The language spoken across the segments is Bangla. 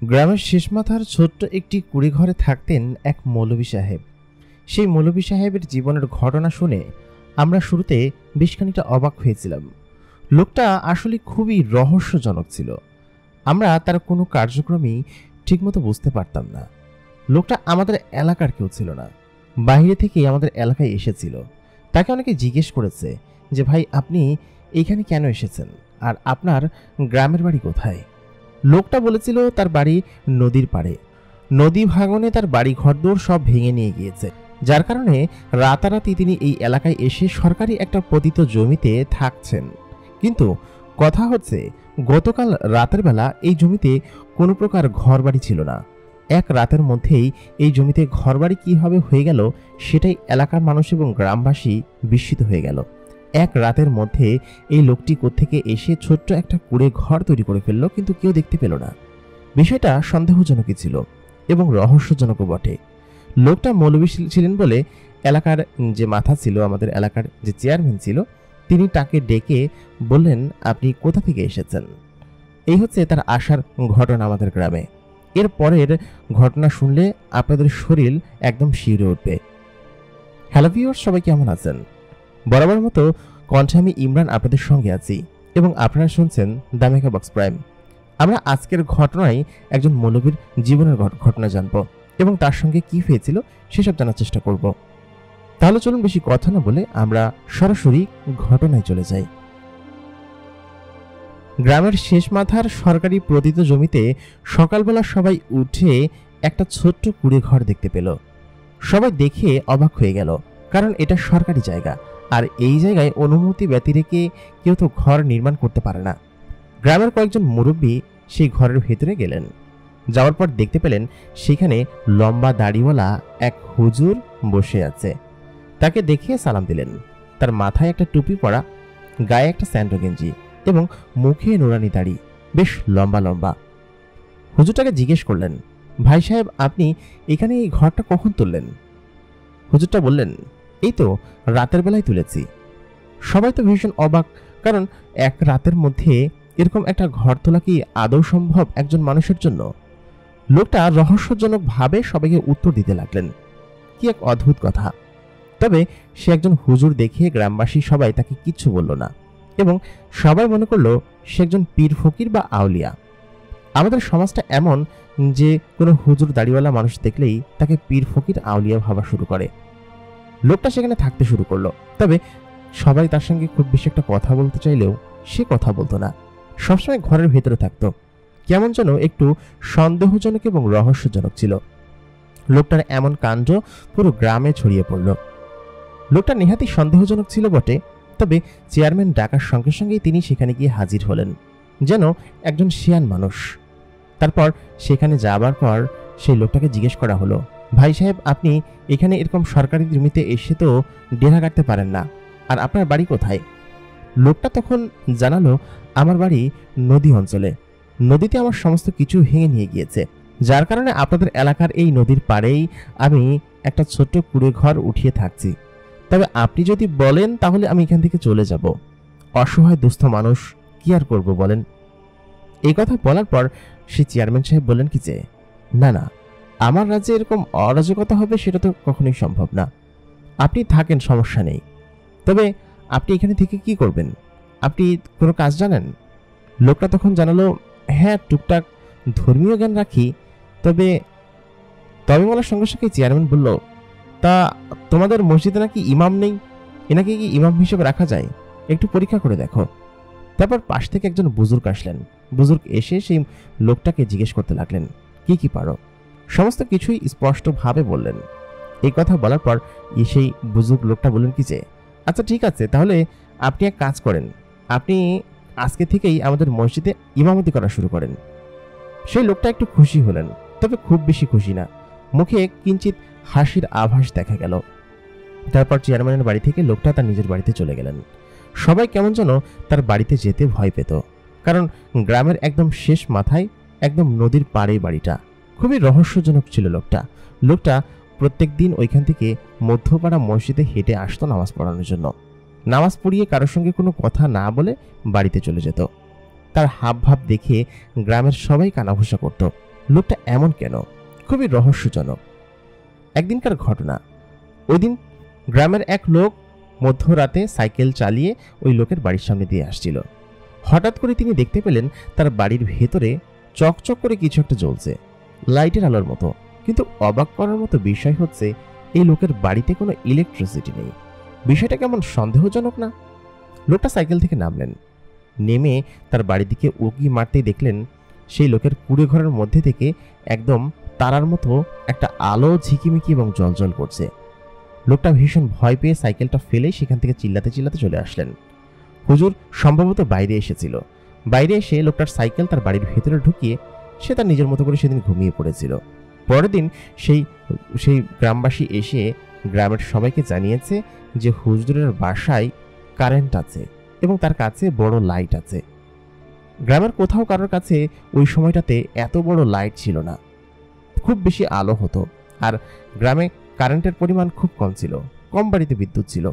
গ্রামের শেষ মাথার ছোট্ট একটি কুড়েঘরে থাকতেন এক মৌলভী সাহেব। সেই মৌলভী সাহেবের জীবনের ঘটনা শুনে আমরা শুরুতে বেশ খানিকটা অবাক হয়েছিলাম। লোকটা আসলে খুবই রহস্যজনক ছিল। আমরা তার কোনো কার্যক্রমই ঠিকমতো বুঝতে পারতাম না। লোকটা আমাদের এলাকার কেউ ছিল না, বাইরে থেকে আমাদের এলাকায় এসেছিল। তাকে অনেকে জিজ্ঞেস করেছে যে, ভাই আপনি এইখানে কেন এসেছেন, আর আপনার গ্রামের বাড়ি কোথায়? লোকটা বলেছিল তার বাড়ি নদীর পাড়ে। নদী ভাঙনে তার বাড়ি ঘরদোর সব ভেঙে নিয়ে গিয়েছে, যার কারণে রাতারাতি তিনি এই এলাকায় এসে সরকারি একটা পতিত জমিতে থাকছেন। কিন্তু কথা হচ্ছে, গতকাল রাতের বেলা এই জমিতে কোনো প্রকার ঘরবাড়ি ছিল না। এক রাতের মধ্যেই এই জমিতে ঘরবাড়ি কীভাবে হয়ে গেল সেটাই এলাকার মানুষ এবং গ্রামবাসী বিস্মিত হয়ে গেল। এক রাতের মধ্যে এই লোকটি কোত্থেকে এসে ছোট্ট একটা কুড়ে ঘর তৈরি করে ফেলল, কিন্তু কেউ দেখতে পেল না। বিষয়টা সন্দেহজনকই ছিল এবং রহস্যজনকও বটে। লোকটা মৌলভী ছিলেন বলে এলাকার যে মাথা ছিল, আমাদের এলাকার যে চেয়ারম্যান ছিল, তিনি তাকে ডেকে বললেন, আপনি কোথা থেকে এসেছেন? এই হচ্ছে তার আসার ঘটনা আমাদের গ্রামে। এর পরের ঘটনা শুনলে আপনাদের শরীর একদম শিউরে উঠবে। হ্যালো ভিউয়ার্স, সবাই কেমন আছেন? বরাবর মতো কণ্ঠে আমি ইমরান আপনাদের সঙ্গে আছি এবং আপনারা শুনছেন দ্য মেকা বক্স প্রাইম। আমরা আজকের ঘটনায় একজন মৌলভীর জীবনের ঘটনা জানব এবং তার সঙ্গে কি হয়েছিল সেসব জানার চেষ্টা করব। তাহলে চলুন বেশি কথা না বলে আমরা সরাসরি ঘটনায় চলে যাই। গ্রামের শেষ মাথার সরকারি পতিত জমিতে সকালবেলা সবাই উঠে একটা ছোট্ট কুড়ে ঘর দেখতে পেল। সবাই দেখে অবাক হয়ে গেল, কারণ এটা সরকারি জায়গা, আর এই জায়গায় অনুমতি ব্যতিরেকে কেউ তো ঘর নির্মাণ করতে পারে না। গ্রামের কয়েকজন মুরব্বী সেই ঘরের ভেতরে গেলেন। যাওয়ার পর দেখতে পেলেন সেখানে লম্বা দাড়িওয়ালা এক হুজুর বসে আছে। তাকে দেখে সালাম দিলেন। তার মাথায় একটা টুপি পরা, গায়ে একটা স্যান্ডো গেঞ্জি এবং মুখে নুরানি দাড়ি, বেশ লম্বা লম্বা। হুজুরটাকে জিজ্ঞেস করলেন, ভাই সাহেব আপনি এখানে এই ঘরটা কখন তুললেন? হুজুরটা বললেন, এই তো রাতের বেলায় তুলেছি। সবাই তো ভীষণ অবাক, কারণ এক রাতের মধ্যে এরকম একটা ঘর তোলা কি আদৌ সম্ভব একজন মানুষের জন্য? লোকটা রহস্যজনকভাবে সবাইকে উত্তর দিতে লাগলেন। কি এক অদ্ভুত কথা। তবে সে একজন হুজুর দেখে গ্রামবাসী সবাই তাকে কিচ্ছু বলল না এবং সবাই মনে করলো সে একজন পীর ফকির বা আউলিয়া। আমাদের সমাজটা এমন যে কোনো হুজুর দাড়িওয়ালা মানুষ দেখলেই তাকে পীর ফকির আউলিয়া ভাবা শুরু করে। লোকটা সেখানে থাকতে শুরু করলো, তবে সবাই তার সঙ্গে খুব বেশি একটা কথা বলতে চাইলেও সে কথা বলতো না। সবসময় ঘরের ভেতরে থাকতো। কেমন যেন একটু সন্দেহজনক এবং রহস্যজনক ছিল। লোকটার এমন কাণ্ড পুরো গ্রামে ছড়িয়ে পড়ল। লোকটা নেহাতি সন্দেহজনক ছিল বটে, তবে চেয়ারম্যান ডাকার সঙ্গে সঙ্গেই তিনি সেখানে গিয়ে হাজির হলেন, যেন একজন শিয়ান মানুষ। তারপর সেখানে যাবার পর সেই লোকটাকে জিজ্ঞেস করা হলো, ভাই সাহেব আপনি এখানে এরকম সরকারি জমিতে এসে তো ডেরা কাটতে পারেন না, আর আপনার বাড়ি কোথায়? লোকটা তখন জানালো, আমার বাড়ি নদী অঞ্চলে। নদীতে আমার সমস্ত কিছু ভেঙে নিয়ে গিয়েছে, যার কারণে আপনাদের এলাকার এই নদীর পাড়েই আমি একটা ছোট্ট কুড়ে ঘর উঠিয়ে থাকছি। তবে আপনি যদি বলেন তাহলে আমি এখান থেকে চলে যাব। অসহায় দুস্থ মানুষ, কি আর করব বলেন? এই কথা বলার পর সে চেয়ারম্যান সাহেব বললেন কি যে, না না, আমার রাজ্যে এরকম অরাজকতা হবে সেটা তো কখনোই সম্ভব না। আপনি থাকেন, সমস্যা নেই। তবে আপনি এখানে থেকে কি করবেন? আপনি কোনো কাজ জানেন? লোকটা তখন জানালো, হ্যাঁ টুকটাক ধর্মীয় জ্ঞান রাখি। তবে বলার সঙ্গে সঙ্গে চেয়ারম্যান বলল, তা তোমাদের মসজিদে নাকি ইমাম নেই? এনাকে কি ইমাম হিসেবে রাখা যায়? একটু পরীক্ষা করে দেখো। তারপর পাশ থেকে একজন বুজুর্গ আসলেন। বুজুর্গ এসে সেই লোকটাকে জিজ্ঞেস করতে লাগলেন, কি কি পারো? সমস্ত কিছুই স্পষ্টভাবে বললেন। এই কথা বলার পর সেই বুজুর্গ লোকটা বললেন কি যে, আচ্ছা ঠিক আছে, তাহলে আপনি এক কাজ করেন, আপনি আজকে থেকেই আমাদের মসজিদে ইমামতি করা শুরু করেন। সেই লোকটা একটু খুশি হলেন, তবে খুব বেশি খুশি না। মুখে কিঞ্চিত হাসির আভাস দেখা গেল। তারপর চেয়ারম্যানের বাড়ি থেকে লোকটা তার নিজের বাড়িতে চলে গেলেন। সবাই কেমন যেন তার বাড়িতে যেতে ভয় পেত, কারণ গ্রামের একদম শেষ মাথায়, একদম নদীর পাড়ে বাড়িটা। খুবই রহস্যজনক ছিল লোকটা প্রত্যেক দিন ওইখান থেকে মধ্যপাড়া মসজিদে হেঁটে আসতো নামাজ পড়ানোর জন্য। নামাজ পড়িয়ে কারোর সঙ্গে কোনো কথা না বলে বাড়িতে চলে যেত। তার হাব ভাব দেখে গ্রামের সবাই কানাঘুষা করত। লোকটা এমন কেন, খুবই রহস্যজনক। একদিনকার ঘটনা। ওই দিন গ্রামের এক লোক মধ্যরাতে সাইকেল চালিয়ে ওই লোকের বাড়ির সামনে দিয়ে আসছিল। হঠাৎ করে তিনি দেখতে পেলেন তার বাড়ির ভেতরে চকচক করে কিছু একটা জ্বলছে, লাইটের আলোর মতো। কিন্তু অবাক করার মতো বিষয় হচ্ছে এই লোকের বাড়িতে কোনো ইলেকট্রিসিটি নেই। বিষয়টা কেমন সন্দেহজনক না? লোকটা সাইকেল থেকে নামলেন, নেমে তার বাড়ির দিকে উকি মারতেই দেখলেন সেই লোকের কুড়ে ঘরের মধ্যে থেকে একদম তারার মতো একটা আলো ঝিকিমিকি এবং জলজল করছে। লোকটা ভীষণ ভয় পেয়ে সাইকেলটা ফেলে সেখান থেকে চিল্লাতে চিল্লাতে চলে আসলেন। হুজুর সম্ভবত বাইরে এসেছিল। বাইরে এসে লোকটার সাইকেল তার বাড়ির ভেতরে ঢুকিয়ে সে তার নিজের মতো করে সেদিন ঘুমিয়ে পড়েছিল। পরের দিন সেই গ্রামবাসী এসে গ্রামের সবাইকে জানিয়েছে যে হুজুরের বাসায় কারেন্ট আছে এবং তার কাছে বড় লাইট আছে। গ্রামের কোথাও কারোর কাছে ওই সময়টাতে এত বড় লাইট ছিল না, খুব বেশি আলো হতো। আর গ্রামে কারেন্টের পরিমাণ খুব কম ছিল, কম বাড়িতে বিদ্যুৎ ছিল।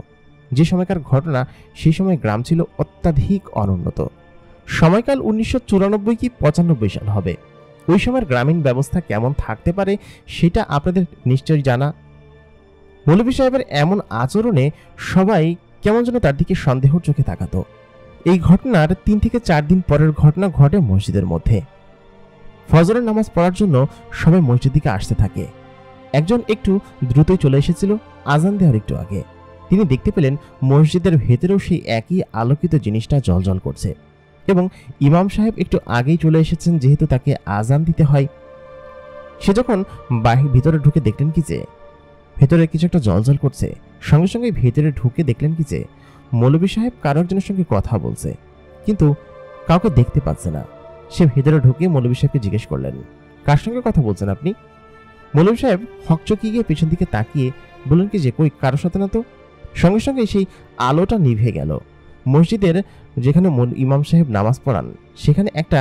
যে সময়কার ঘটনা, সেই সময় গ্রাম ছিল অত্যাধিক অনুন্নত। সময়কাল 1994 কি 95 সাল হবে। ওই সময়ের গ্রামীণ ব্যবস্থা কেমন থাকতে পারে সেটা আপনাদের নিশ্চয়ই জানা। মৌলভী সাহেবের এমন আচরণে সবাই কেমন যেন তার দিকে সন্দেহর চোখে তাকাতো। এই ঘটনার 3 থেকে 4 দিন পরের ঘটনা ঘটে মসজিদের মধ্যে। ফজরের নামাজ পড়ার জন্য সবাই মসজিদ দিকে আসতে থাকে। একজন একটু দ্রুতই চলে এসেছিল আজান দেওয়ার একটু আগে। তিনি দেখতে পেলেন মসজিদের ভেতরেও সেই একই আলোকিত জিনিসটা জ্বলজ্বল করছে এবং ইমাম সাহেব একটু আগেই চলে এসেছেন, যেহেতু তাকে আজান দিতে হয়। সে যখন ভিতরে ঢুকে দেখলেন কি যে ভেতরে কিছু একটা জ্বলজ্বল করছে, সঙ্গে সঙ্গে ভেতরে ঢুকে দেখলেন কি যে মৌলভী সাহেব কারো একজনের সঙ্গে কথা বলছে, কিন্তু কাউকে দেখতে পাচ্ছে না। সে ভেতরে ঢুকে মৌলভী সাহেবকে জিজ্ঞেস করলেন, কার সঙ্গে কথা বলছেন আপনি? মৌলভী সাহেব হকচকি গিয়ে পেছন দিকে তাকিয়ে বললেন কি যে কই, কারোর সাথে না তো। সঙ্গে সঙ্গে সেই আলোটা নিভে গেল। মসজিদের যেখানে ইমাম সাহেব নামাজ পড়ান সেখানে একটা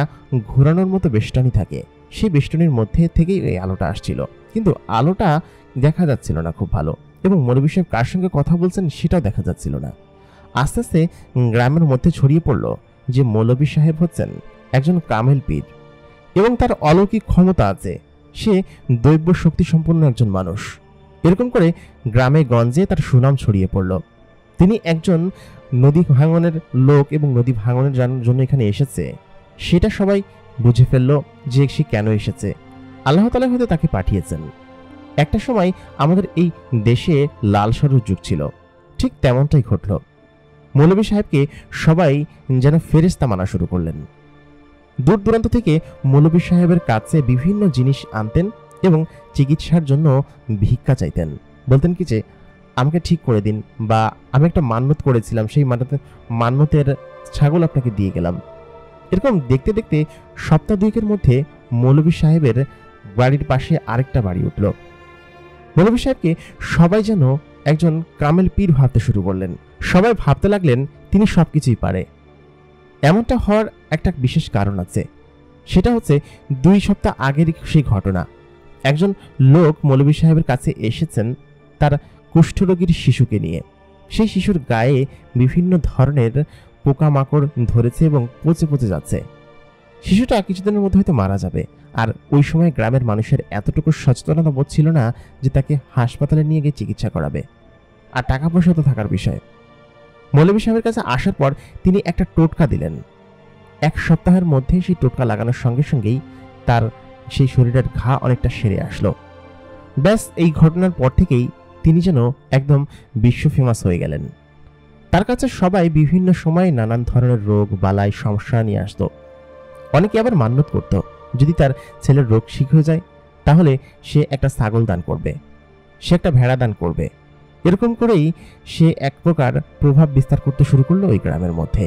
ঘোরানোর মতো বেষ্টনী থাকে, সেই বেষ্টনীর মধ্যে থেকেই এই আলোটা আসছিল, কিন্তু আলোটা দেখা যাচ্ছিল না খুব ভালো, এবং মৌলভী সাহেব কার সঙ্গে কথা বলছেন সেটাও দেখা যাচ্ছিল না। আস্তে আস্তে গ্রামের মধ্যে ছড়িয়ে পড়ল যে মৌলভী সাহেব হচ্ছেন একজন কামেল পীর এবং তার অলৌকিক ক্ষমতা আছে। সে দৈব শক্তি সম্পন্ন একজন মানুষ। এরকম করে গ্রামে গঞ্জে তার সুনাম ছড়িয়ে পড়ল। তিনি একজন নদী ভাঙনের লোক এবং নদী ভাঙনের জন্য এখানে এসেছে সেটা সবাই বুঝে ফেলল যে সে কেন এসেছে। আল্লাহ তাআলা হয়তো তাকে পাঠিয়েছেন। একটা সময় আমাদের এই দেশে লাল সরুর যুগ ছিল, ঠিক তেমনটাই ঘটল। মৌলভী সাহেবকে সবাই যেন ফেরেশতা মানা শুরু করলেন। দূর দূরান্ত থেকে মৌলভী সাহেবের কাছে বিভিন্ন জিনিস আনতেন এবং চিকিৎসার জন্য ভিক্ষা চাইতেন। বলতেন কি যে আমাকে ঠিক করে দিন, বা আমি একটা মান্যত করেছিলাম, সেই মান্যতের ছাগল আপনাকে দিয়ে গেলাম। এরকম দেখতে দেখতে সপ্তাহ দুয়েকের মধ্যে মৌলভী সাহেবের বাড়ির পাশে আরেকটা বাড়ি উঠল। মৌলভী সাহেবকে সবাই যেন একজন কামেল পীর ভাবতে শুরু করলেন। সবাই ভাবতে লাগলেন তিনি সবকিছুই পারে। এমনটা হওয়ার একটা বিশেষ কারণ আছে, সেটা হচ্ছে 2 সপ্তাহ আগের সেই ঘটনা। একজন লোক মৌলভী সাহেবের কাছে এসেছেন তার কুষ্ঠরোগীর শিশুকে নিয়ে। সেই শিশুর গায়ে বিভিন্ন ধরনের পোকামাকড় ধরেছে এবং পচে পচে যাচ্ছে। শিশুটা কিছুদিনের মধ্যে হয়তো মারা যাবে। আর ওই সময় গ্রামের মানুষের এতটুকু সচেতনতা বোধ ছিল না যে তাকে হাসপাতালে নিয়ে গিয়ে চিকিৎসা করাবে, আর টাকা পয়সা তো থাকার বিষয়। মৌলভী সাহেবের কাছে আসার পর তিনি একটা টোটকা দিলেন। 1 সপ্তাহের মধ্যে সেই টোটকা লাগানোর সঙ্গে সঙ্গেই তার সেই শরীরের ঘা অনেকটা সেরে আসলো। ব্যাস, এই ঘটনার পর থেকেই তিনি যেন একদম বিশ্ব ফেমাস হয়ে গেলেন। তার কাছে সবাই বিভিন্ন সময় নানান ধরনের রোগ বালাই সমস্যা নিয়ে আসতো। অনেকে আবার মান্যত করত, যদি তার ছেলের রোগ ঠিক হয়ে যায় তাহলে সে একটা ছাগল দান করবে, সে একটা ভেড়া দান করবে। এরকম করেই সে এক প্রকার প্রভাব বিস্তার করতে শুরু করলো ওই গ্রামের মধ্যে।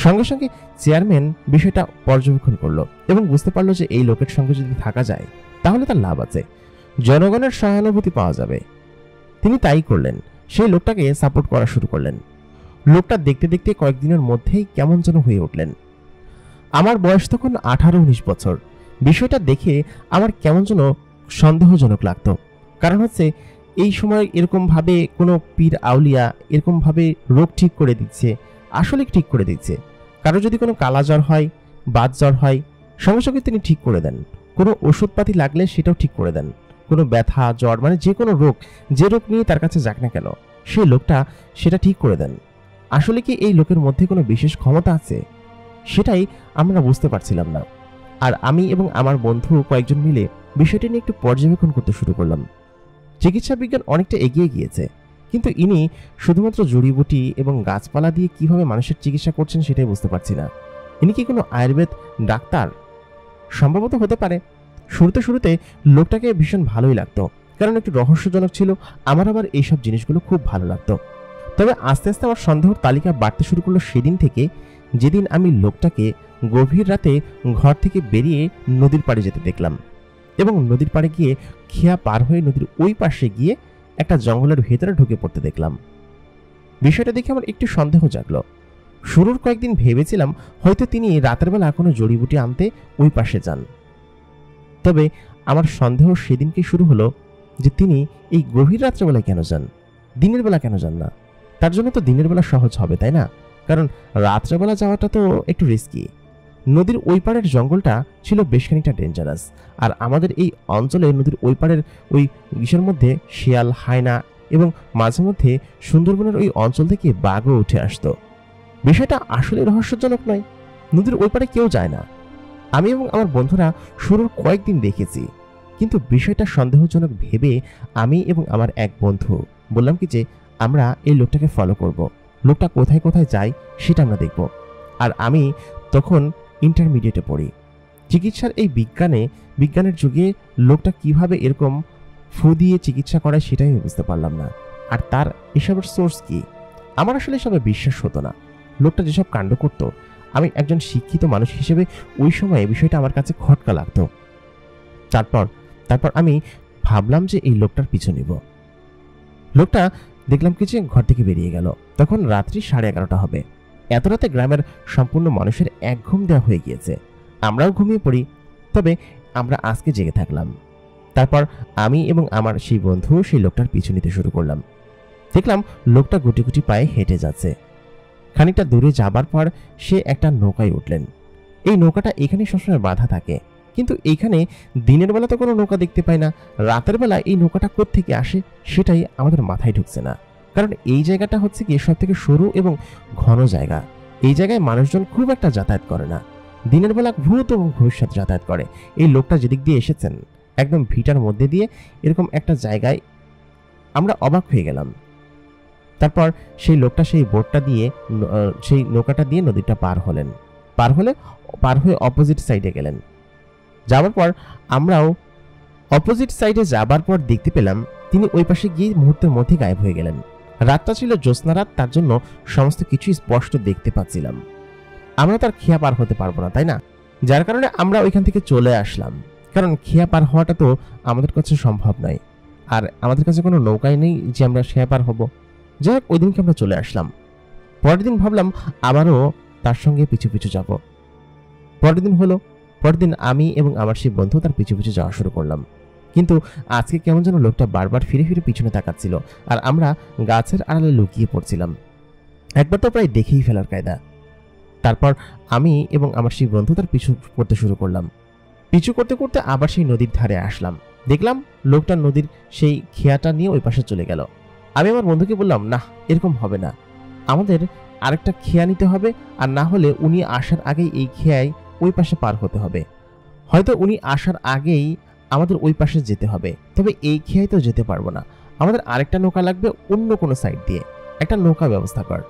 সঙ্গে সঙ্গে চেয়ারম্যান বিষয়টা পর্যবেক্ষণ করলো এবং বুঝতে পারলো যে এই লোকের সঙ্গে যদি থাকা যায় তাহলে তার লাভ আছে, জনগণের সহানুভূতি পাওয়া যাবে। তিনি তাই করলেন, সেই লোকটাকে সাপোর্ট করা শুরু করলেন। লোকটা দেখতে দেখতে কয়েকদিনের মধ্যেই কেমন যেন হয়ে উঠলেন। আমার বয়স তখন 18-19 বছর। বিষয়টা দেখে আমার কেমন যেন সন্দেহজনক লাগতো। কারণ হচ্ছে এই সময় এরকমভাবে কোনো পীর আউলিয়া এরকমভাবে রোগ ঠিক করে দিচ্ছে, আসলে ঠিক করে দিচ্ছে। কারো যদি কোনো কালা জ্বর হয়, বাত জ্বর হয়, সঙ্গে সঙ্গে তিনি ঠিক করে দেন। কোনো ওষুধপাতি লাগলে সেটাও ঠিক করে দেন। কোনো ব্যথা জ্বর মানে যে কোনো রোগ, যে রোগ নিয়ে তার কাছে যাক না কেন, সেই লোকটা সেটা ঠিক করে দেন। আসলে কি এই লোকের মধ্যে কোনো বিশেষ ক্ষমতা আছে? সেটাই আমরা বুঝতে পারছিলাম না। আর আমি এবং আমার বন্ধু কয়েকজন মিলে বিষয়টি নিয়ে একটু পর্যবেক্ষণ করতে শুরু করলাম। চিকিৎসা বিজ্ঞান অনেকটা এগিয়ে গিয়েছে, কিন্তু ইনি শুধুমাত্র জড়িবুটি এবং গাছপালা দিয়ে কিভাবে মানুষের চিকিৎসা করছেন সেটাই বুঝতে পারছি না। ইনি কি কোনো আয়ুর্বেদ ডাক্তার? সম্ভবত হতে পারে। শুরুতে লোকটাকে ভীষণ ভালোই লাগতো, কারণ একটু রহস্যজনক ছিল। আমার আবার এইসব জিনিসগুলো খুব ভালো লাগতো। তবে আস্তে আস্তে আমার সন্দেহর তালিকা বাড়তে শুরু করলো সেদিন থেকে, যেদিন আমি লোকটাকে গভীর রাতে ঘর থেকে বেরিয়ে নদীর পাড়ে যেতে দেখলাম এবং নদীর পাড়ে গিয়ে খেয়া পার হয়ে নদীর ওই পাশে গিয়ে একটা জঙ্গলের ভেতরে ঢুকে পড়তে দেখলাম। বিষয়টা দেখে আমার একটু সন্দেহ জাগলো। শুরুর কয়েকদিন ভেবেছিলাম হয়তো তিনি রাতের বেলা কোনো জড়িবুটি আনতে ওই পাশে যান। তবে আমার সন্দেহ সেদিনকে শুরু হলো যে তিনি এই গভীর রাত্রেবেলায় কেন যান, দিনের বেলা কেন যান না? তার জন্য তো দিনের বেলা সহজ হবে, তাই না? কারণ রাত্রেবেলা যাওয়াটা তো একটু রিস্কি। নদীর ওই পাড়ের জঙ্গলটা ছিল বেশ খানিকটা ডেঞ্জারাস। আর আমাদের এই অঞ্চলে নদীর ওই পাড়ের ওই ইসের মধ্যে শিয়াল, হায়না এবং মাঝে মধ্যে সুন্দরবনের ওই অঞ্চল থেকে বাঘও উঠে আসতো। বিষয়টা আসলে রহস্যজনক নয়। নদীর ওই পাড়ে কেউ যায় না। আমি এবং আমার বন্ধুরা শুরুর কয়েকদিন দেখেছি, কিন্তু বিষয়টা সন্দেহজনক ভেবে আমি এবং আমার এক বন্ধু বললাম কি যে আমরা এই লোকটাকে ফলো করব, লোকটা কোথায় কোথায় যায় সেটা আমরা দেখব। আর আমি তখন ইন্টারমিডিয়েটে পড়ি। চিকিৎসার এই বিজ্ঞানের যুগে লোকটা কিভাবে এরকম ফু দিয়ে চিকিৎসা করায় সেটাই আমি বুঝতে পারলাম না। আর তার এসবের সোর্স কি, আমার আসলে এসবে বিশ্বাস হতো না। লোকটা যেসব কাণ্ড করতো, আমি একজন শিক্ষিত মানুষ হিসেবে ওই সময়ে বিষয়টা আমার কাছে খটকা লাগতো। তারপর আমি ভাবলাম যে এই লোকটার পিছু নিব। লোকটা দেখলাম কি যে ঘর থেকে বেরিয়ে গেল। তখন রাত্রি 11:30 হবে। এত রাতে গ্রামের সম্পূর্ণ মানুষের এক ঘুম দেওয়া হয়ে গিয়েছে। আমরাও ঘুমিয়ে পড়ি। তবে আমরা আজকে জেগে থাকলাম। তারপর আমি এবং আমার সেই বন্ধু সেই লোকটার পিছু নিতে শুরু করলাম। দেখলাম লোকটা গুটি গুটি পায়ে হেঁটে যাচ্ছে। খানিকটা দূরে যাবার পর সে একটা নৌকায় উঠলেন। এই নৌকাটা এখানে সবসময় বাঁধা থাকে, কিন্তু এইখানে দিনের বেলা তো কোনো নৌকা দেখতে পাই না। রাতের বেলা এই নৌকাটা কোত্থেকে আসে সেটাই আমাদের মাথায় ঢুকছে না। কারণ এই জায়গাটা হচ্ছে কি সব থেকে সরু এবং ঘন জায়গা। এই জায়গায় মানুষজন খুব একটা যাতায়াত করে না। দিনের বেলা ভূত এবং ভবিষ্যৎ যাতায়াত করে। এই লোকটা যেদিক দিয়ে এসেছেন একদম ভিটার মধ্যে দিয়ে এরকম একটা জায়গায়, আমরা অবাক হয়ে গেলাম। তারপর সেই লোকটা সেই বোটটা দিয়ে সেই নৌকাটা দিয়ে নদীটা পার হয়ে অপোজিট সাইডে গেলেন। যাওয়ার পর আমরাও অপোজিট সাইডে যাবার পর দেখতে পেলাম তিনি ওই পাশে গিয়ে মুহূর্তের মধ্যে গায়েব হয়ে গেলেন। রাতটা ছিল জ্যোৎস্না রাত, তার জন্য সমস্ত কিছু স্পষ্ট দেখতে পাচ্ছিলাম। আমরা তার খেয়া পার হতে পারবো না, তাই না? যার কারণে আমরা ওইখান থেকে চলে আসলাম। কারণ খেয়া পার হওয়াটা তো আমাদের কাছে সম্ভব নয়, আর আমাদের কাছে কোনো নৌকাই নেই যে আমরা খেয়া পার হব। যাই হোক, ওই দিনকে আমরা চলে আসলাম। পরের দিন ভাবলাম আবারও তার সঙ্গে পিছু পিছু যাব। পরের দিন আমি এবং আমার সেই বন্ধু তার পিছু পিছু যাওয়া শুরু করলাম। কিন্তু আজকে কেমন যেন লোকটা বারবার ফিরে ফিরে পিছনে তাকাচ্ছিল, আর আমরা গাছের আড়ালে লুকিয়ে পড়ছিলাম। একবার তো প্রায় দেখেই ফেলার কায়দা। তারপর আমি এবং আমার সেই বন্ধু তার পিছু করতে শুরু করলাম। পিছু করতে করতে আবার সেই নদীর ধারে আসলাম। দেখলাম লোকটা নদীর সেই খেয়াটা নিয়ে ওই পাশে চলে গেল। আমি আমার বন্ধুকে বললাম, না, এরকম হবে না, আমাদের আরেকটা খেয়া নিতে হবে, আর না হলে উনি আসার আগেই এই খেয়ায় ওই পাশে পার হতে হবে। হয়তো উনি আসার আগেই আমাদের ওই পাশে যেতে হবে, তবে এই খেয়ায় তো যেতে পারবো না। আমাদের আরেকটা নৌকা লাগবে, অন্য কোনো সাইড দিয়ে একটা নৌকা ব্যবস্থা কর।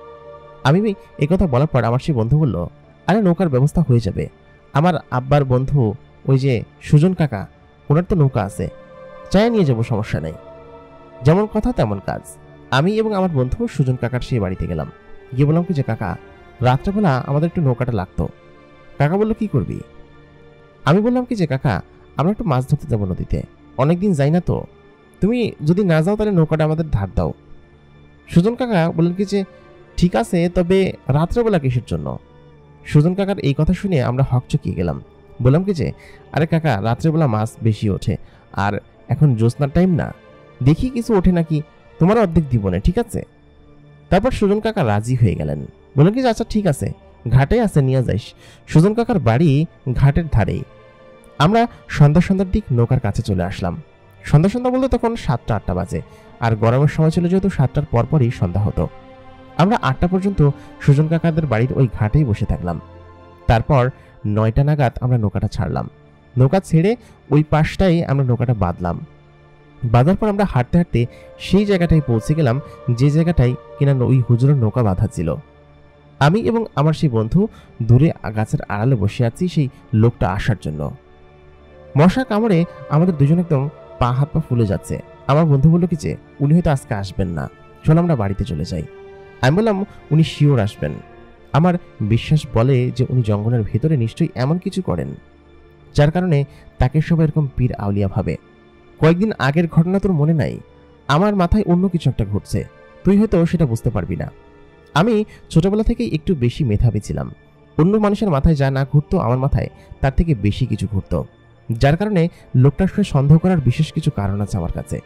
আমি এই কথা বলার পর আমার সেই বন্ধু বলল, আরে নৌকার ব্যবস্থা হয়ে যাবে। আমার আব্বার বন্ধু ওই যে সুজন কাকা, ওনার তো নৌকা আছে, চাই নিয়ে যাবো, সমস্যা নেই। যেমন কথা তেমন কাজ। আমি এবং আমার বন্ধু সুজন কাকার সেই বাড়িতে গেলাম। গিয়ে বললাম কি যে কাকা, রাত্রেবেলা আমাদের একটু নৌকাটা লাগতো। কাকা বললো, কি করবি? আমি বললাম কি যে কাকা, আমরা একটু মাছ ধরতে যাবো নদীতে, অনেকদিন যাই না তো, তুমি যদি না যাও তাহলে নৌকাটা আমাদের ধার দাও। সুজন কাকা বললেন কি যে ঠিক আছে, তবে রাত্রেবেলা কিসের জন্য? সুজন কাকার এই কথা শুনে আমরা হকচকিয়ে গেলাম। বললাম কি যে আরে কাকা, রাত্রেবেলা মাছ বেশি ওঠে, আর এখন জ্যোৎস্নার টাইম না, দেখি কিছু ওঠে নাকি, তোমার অর্ধেক দিব না, ঠিক আছে? তারপর সুজন কাকা রাজি হয়ে গেলেন। বললেন কি যে আচ্ছা ঠিক আছে, ঘাটে আছে, নিয়ে যাইস। সুজন কাকার বাড়ি ঘাটের ধারেই। আমরা সন্ধ্যার দিক নৌকার কাছে চলে আসলাম। সন্ধ্যা বলতে তখন 7টা-8টা বাজে, আর গরমের সময় ছিল যেহেতু 7টার পরপরই সন্ধ্যা হতো। আমরা 8টা পর্যন্ত সুজন কাকাদের বাড়ির ওই ঘাটেই বসে থাকলাম। তারপর 9টা নাগাদ আমরা নৌকাটা ছাড়লাম। নৌকা ছেড়ে ওই পাশটাই আমরা নৌকাটা বাঁধার পর আমরা হাঁটতে হাঁটতে সেই জায়গাটায় পৌঁছে গেলাম যে জায়গাটায় কিনা ওই হুজুরের নৌকা বাঁধা ছিল। আমি এবং আমার সেই বন্ধু দূরে গাছের আড়ালে বসে আছি সেই লোকটা আসার জন্য। মশা কামড়ে আমাদের দুজন একদম পা হাত পা ফুলে যাচ্ছে। আমার বন্ধু বলল কি যে উনি হয়তো আজকে আসবেন না, চলো আমরা বাড়িতে চলে যাই। আমি বললাম উনি শিওর আসবেন, আমার বিশ্বাস বলে যে উনি জঙ্গলের ভেতরে নিশ্চয়ই এমন কিছু করেন যার কারণে তাকে সবাই এরকম পীর আউলিয়া ভাবে। কয়েকদিন আগের ঘটনা তোর মনে নাই? আমার মাথায় অন্য কিছু একটা ঘটছে, তুই হয়তো সেটা বুঝতে পারবি না। আমি ছোটবেলা থেকেই একটু বেশি মেধাবী ছিলাম। অন্য মানুষের মাথায় যা না ঘুরতো আমার মাথায় তার থেকে বেশি কিছু ঘুরতো, যার কারণে লোকটার সাথে সন্দেহ করার বিশেষ কিছু কারণ আছে আমার কাছে।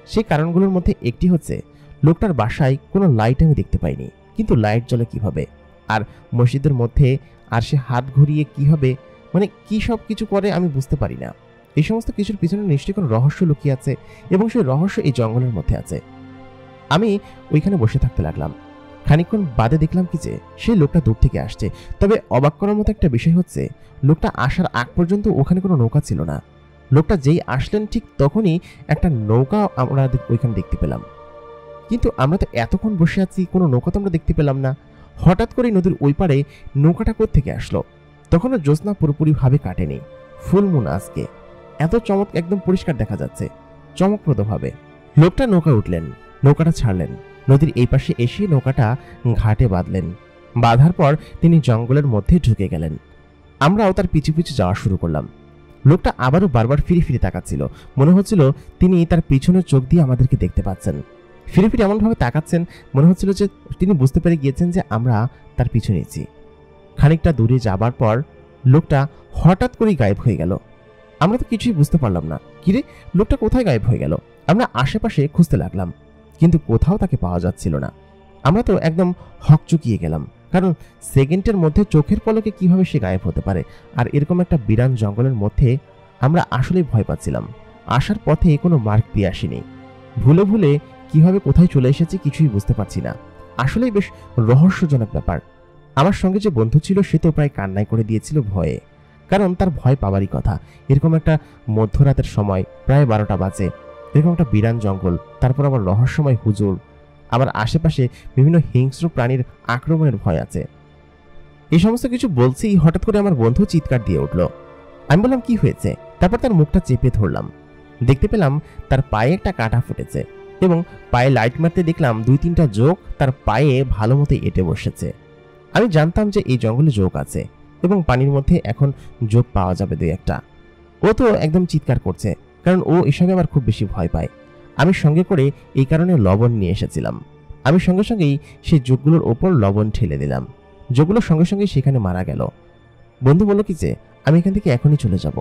সেই কারণগুলোর মধ্যে একটি হচ্ছে লোকটার বাসায় কোনো লাইট আমি দেখতে পাইনি, কিন্তু লাইট জ্বলে কিভাবে, আর মসজিদের মধ্যে আর সে হাত ঘুরিয়ে কিভাবে, মানে কি সব কিছু করে আমি বুঝতে পারি না। এই সমস্ত কিছুর পিছনে নিশ্চয়ই কোনো রহস্য লুকিয়ে আছে এবং সেই রহস্য এই জঙ্গলের মধ্যে আছে। আমি ওইখানে বসে থাকতে লাগলাম। খানিকক্ষণ বাদে দেখলাম কি যে সেই লোকটা দূর থেকে আসছে। তবে অবাক করার মতো একটা বিষয় হচ্ছে লোকটা আসার আগ পর্যন্ত ওখানে কোনো নৌকা ছিল না। লোকটা যেই আসলেন ঠিক তখনই একটা নৌকা আমরা ওইখানে দেখতে পেলাম। কিন্তু আমরা তো এতক্ষণ বসে আছি, কোনো নৌকা তো আমরা দেখতে পেলাম না। হঠাৎ করে নদীর ওই পারে নৌকাটা কোত্থেকে আসলো? তখনও জ্যোৎস্না পুরোপুরিভাবে কাটেনি, ফুল মুন আজকে, এত চমক একদম পরিষ্কার দেখা যাচ্ছে চমকপ্রদভাবে। লোকটা নৌকায় উঠলেন, নৌকাটা ছাড়লেন, নদীর এই পাশে এসে নৌকাটা ঘাটে বাঁধলেন। বাঁধার পর তিনি জঙ্গলের মধ্যে ঢুকে গেলেন। আমরাও তার পিছু পিছু যাওয়া শুরু করলাম। লোকটা আবারও বারবার ফিরে তাকাচ্ছিল, মনে হচ্ছিল তিনি তার পিছনের চোখ দিয়ে আমাদেরকে দেখতে পাচ্ছেন। ফিরে এমনভাবে তাকাচ্ছেন মনে হচ্ছিল যে তিনি বুঝতে পেরে গিয়েছেন যে আমরা তার পিছু নিয়েছি। খানিকটা দূরে যাবার পর লোকটা হঠাৎ করেই গায়েব হয়ে গেল। আমরা তো কিছুই বুঝতে পারলাম না, কিরে লোকটা কোথায় গায়েব হয়ে গেল? আমরা আশেপাশে খুঁজতে লাগলাম, কিন্তু কোথাও তাকে পাওয়া যাচ্ছিল না। আমরা তো একদম হকচকিয়ে গেলাম, কারণ সেকেন্ডের মধ্যে চোখের পলকে কিভাবে সে গায়েব হতে পারে। আর এরকম একটা বিরান জঙ্গলের মধ্যে আমরা আসলেই ভয় পাচ্ছিলাম। আসার পথে কোনো মার্ক দিয়ে আসিনি, ভুলে কিভাবে কোথায় চলে এসেছি কিছুই বুঝতে পারছি না। আসলেই বেশ রহস্যজনক ব্যাপার। আমার সঙ্গে যে বন্ধু ছিল সে তো প্রায় কান্নাই করে দিয়েছিল ভয়ে, কারণ তার ভয় পাওয়ারই কথা। এরকম একটা মধ্যরাতের সময়, প্রায় 12টা বাজে, এরকম একটা বিরান জঙ্গল, তারপর আবার রহস্যময় হুজুর, আবার আশেপাশে বিভিন্ন হিংস্র প্রাণীর আক্রমণের ভয় আছে। এই সমস্ত কিছু বলছি, হঠাৎ করে আমার বন্ধু চিৎকার দিয়ে উঠল। আমি বললাম কি হয়েছে? তারপর তার মুখটা চেপে ধরলাম। দেখতে পেলাম তার পায়ে একটা কাঁটা ফুটেছে এবং পায়ে লাইট মারতে দেখলাম 2-3টা জোক তার পায়ে ভালো মতো এঁটে বসেছে। আমি জানতাম যে এই জঙ্গলে জোক আছে এবং পানির মধ্যে এখন জোক পাওয়া যাবে 2-1টা। ও তো একদম চিৎকার করছে, কারণ ও এসবে আবার খুব বেশি ভয় পায়। আমি সঙ্গে করে এই কারণে লবণ নিয়ে এসেছিলাম। আমি সঙ্গেই সেই জোকগুলোর ওপর লবণ ঢেলে দিলাম। জোকগুলো সঙ্গে সেখানে মারা গেল। বন্ধু বলল কি যে আমি এখান থেকে এখনই চলে যাব।